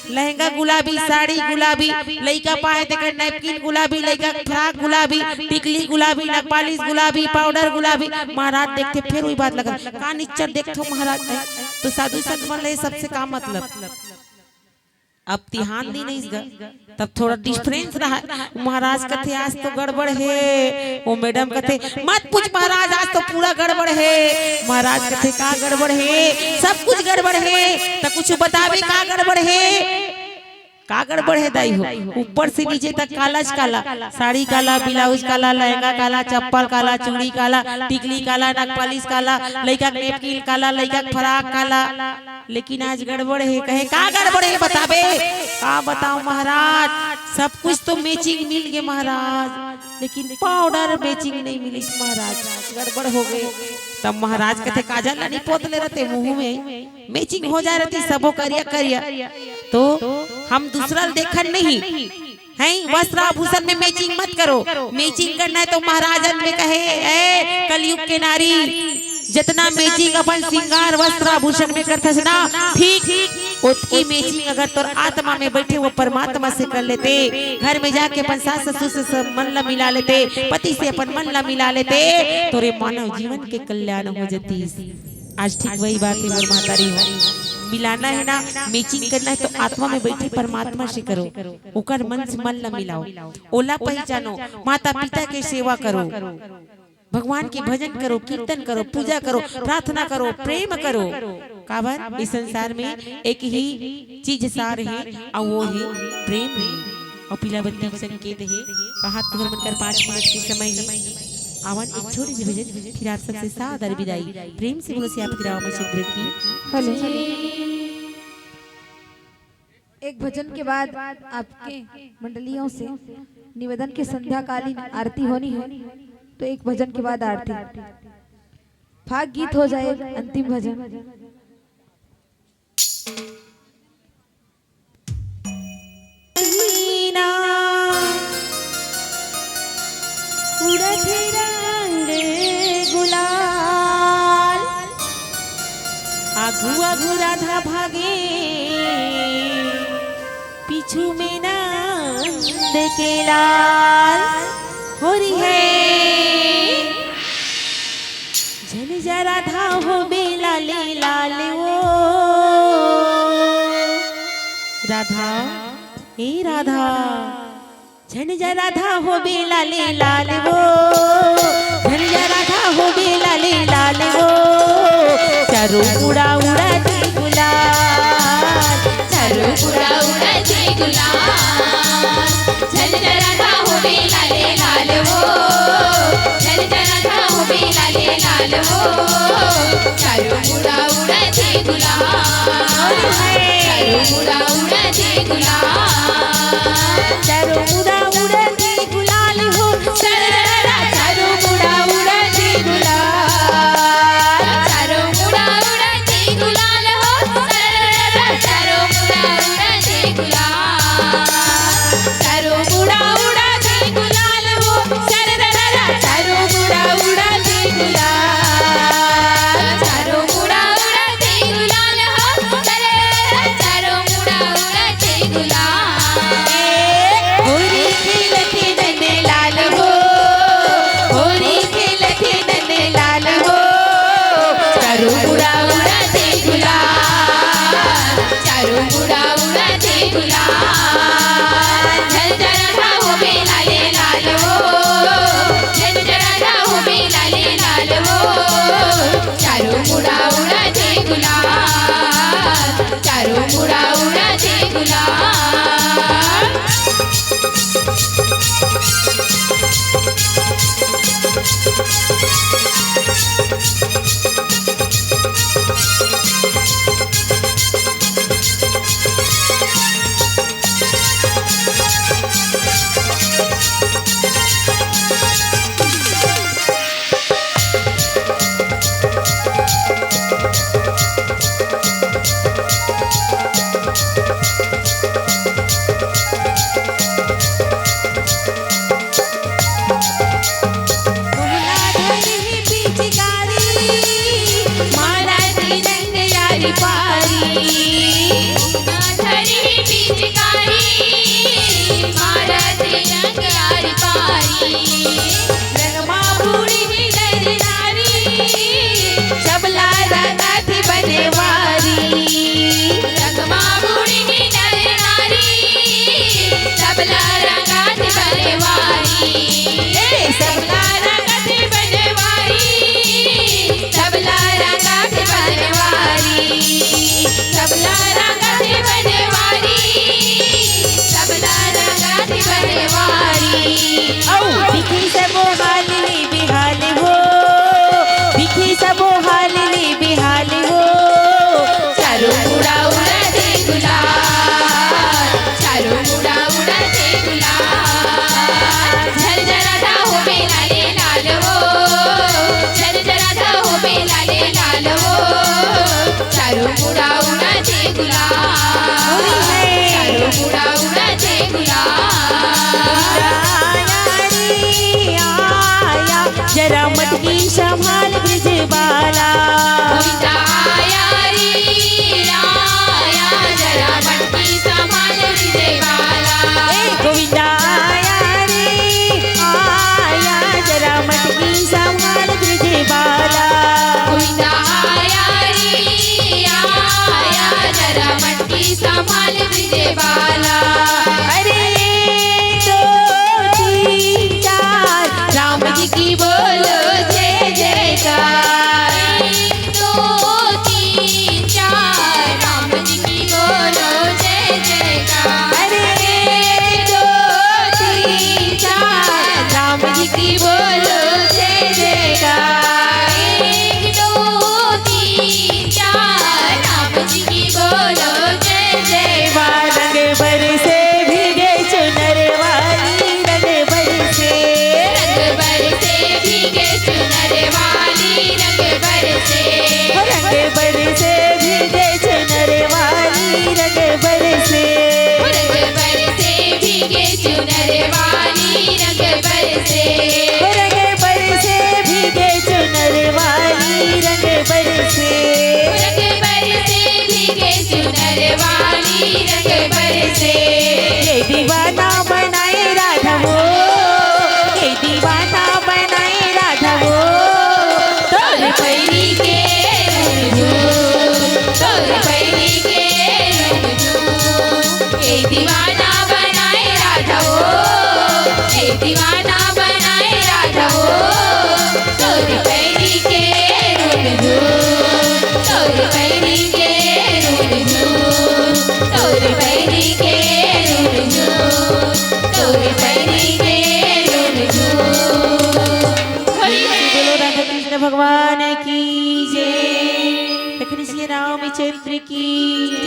लहंगा गुलाबी साड़ी गुलाबी लइका पाए ते नैपकिन गुलाबी लइका फ्राक गुलाबी टिकली गुलाबी नखपालिश गुलाबी पाउडर गुलाबी। महाराज देखते फिर वही बात लगा का निच्चर देखो महाराज तो साधु संत मला सबसे का मतलब। अब ध्यान दी नहीं तब थोड़ा डिफरेंस रहा। महाराज कहते आज तो गड़बड़ है वो मैडम कहते मत पूछ महाराज आज तो पूरा गड़बड़ है। महाराज कहते का गड़बड़ है सब कुछ गड़बड़ है तो कुछ बतावे का गड़बड़ है। का गड़बड़ है दाई हो ऊपर से नीचे तक कालाज काला साड़ी काला ब्लाउज काला लहंगा काला चप्पल काला चूड़ी काला टिकली काला नखपालिश काला लइका नेपकिन काला लइका फराक काला। लेकिन आज गड़बड़ है कहे का गड़बड़ है बताबे का बताओ महाराज। सब कुछ तो मैचिंग मिल गए महाराज लेकिन पाउडर मैचिंग नहीं मिली महाराज गड़बड़ हो गए। तब महाराज कहते काजल नहीं पोतले रहते मुंह में मैचिंग हो जा रही सबो करिया करिया तो हम दूसरा देखन नहीं है। वस्त्र आभूषण में मैचिंग मत करो। मैचिंग करना है तो महाराजन में कहे ए कलयुग के नारी जितना मैचिंग अपन श्रृंगार वस्त्र आभूषण में करता है ना ठीक उतकी मैचिंग अगर तो आत्मा में बैठे वो परमात्मा से कर लेते। घर में जाके अपन सास ससुर से मन ला मिला लेते पति से अपन मन ला मिला लेते तो रे मानव जीवन के कल्याण हो जाती। आज ठीक वही बात है मातारी हो मिलाना है ना मैचिंग करना है तो आत्मा में बैठे परमात्मा से करो ओकर मन से मन ला मिलाओ ओला पहचानो माता पिता के सेवा करो भगवान की भजन करो कीर्तन करो पूजा करो प्रार्थना करो प्रेम करो। काबर इस संसार में एक ही चीज सार है और वो है प्रेम है और पीला बत्ती का संकेत है। कहा तुम्हारे मन कर 5 मिनट के समय है आवन एक छोटी सी भजन फिर आप सबसे सादर विदाई। प्रेम से बोलो श्री रामचंद्र की हेलो। एक भजन के बाद आपके मंडलियों से निवेदन की संध्याकालीन आरती होनी है तो एक भजन के बाद आरती भाग गीत हो जाए अंतिम भजन। उड़ते रंग गुलाल आगू आगू राधा भागे पीछू में नंद के लाल हो रही है जन जा राधा हो बेला ले लाल वो राधा ए राधा झन जा राधा हो बेला ले लाल वो झन जा राधा हो बेला ले लाल वो चारों उड़ा उड़ाती गुलाल, चारों उड़ा उड़ाती गुलाल। झल जरा था हो बे लाले लाल हो, झल जरा था हो बे लाले लाल हो। चारों उड़ा उड़ाती गुलाल, चारों उड़ा उड़ाती गुलाल। चारों उड़ा उड़ाती गुलाल हो, सरररा चारों उड़ा उड़ाती गुलाल, चारों उड़ा उड़ाती गुलाल हो, सरररा चारों उड़ा उड़ाती गुलाल। चारों उड़ा उड़ाती गुलाल हो, सरररा चारों उड़ा उड़ाती गुलाल, चारों उड़ा उड़ाती गुलाल हो, सरररा चारों उड़ा उड़ाती गुलाल। होरी खिलती नन्हे लाल हो, होरी खिलती नन्हे लाल हो, चारों उड़ा उड़ाती गुलाल, चारों उड़ा उड़ाती गुलाल। झल जरा था हो बे लाले लाल हो, झल जरा था हो बे लाले लाल हो। चारों उड़ा उड़ाती गुलाल, चारों उड़ा उड़ाती गुलाल। मोहना धरी पिचकारी, मारा तिरंग यारी पारी, धरी पिचकारी, मारा तिरंग यारी पारी। रंगमा बूढ़ी नर नारी, सबला रंगाती बनवारी, रंगमा बूढ़ी नर नारी, सबला रंगात बनवारी। सबला रंगात बनवारी, सबला रंगात बनवारी, सबला रंगात बनवारी, सबला रंगात बनवारी। औ दिखी सबो हाल ली बिहाल हो, दिखी सबो हाल ली बिहाल हो, चारों उड़ा उड़ाते गुलाल, चारों उड़ा उड़ाते गुलाल। झल जरा था हो बे लाले लाल हो, झल जरा था हो बे लाले लाल हो। चारों उड़ा उड़ाते गुलाल, चारों उड़ा उड़ाते गुलाल। आया जरा मटकी संभाल ब्रिजबाला, गोविंदा आया रे आया, जरा मटकी संभाल विजयवाला। गोविंदा आया रे आया, जरा मटकी संभाल ब्रिजबाला, गोविंदा आया रे आया, जरा मटकी संभाल विजयवाला। अरे 1 2 3 4 राम जी की बोलो जय जयकार, 1 2 3 4 राम जी की बोलो जय जयकार। अरे 1 2 3 4 राम जी की बोलो जय जयकार, 1 2 3 4 राम जी की बोलो जय जयकार। रंग बरसे भीगे चुनर वाली, रंग बरसे, रंग बरसे भीगे चुनर वाली, रंग बरसे। रंग बरसे भीगे चुनर वाली, रंग बरसे, रंग बरसे भीगे चुनर वाली, रंग बरसे। रंग बरसे भीगे चुनर वाली, रंग बरसे, रंग बरसे भीगे चुनर वाली, रंग बरसे। ये दीवाना बनाए राधा वो, ये दीवाना बनाए राधा वो, कृष्ण भगवान की जय। लखन श्री रामचंद्र की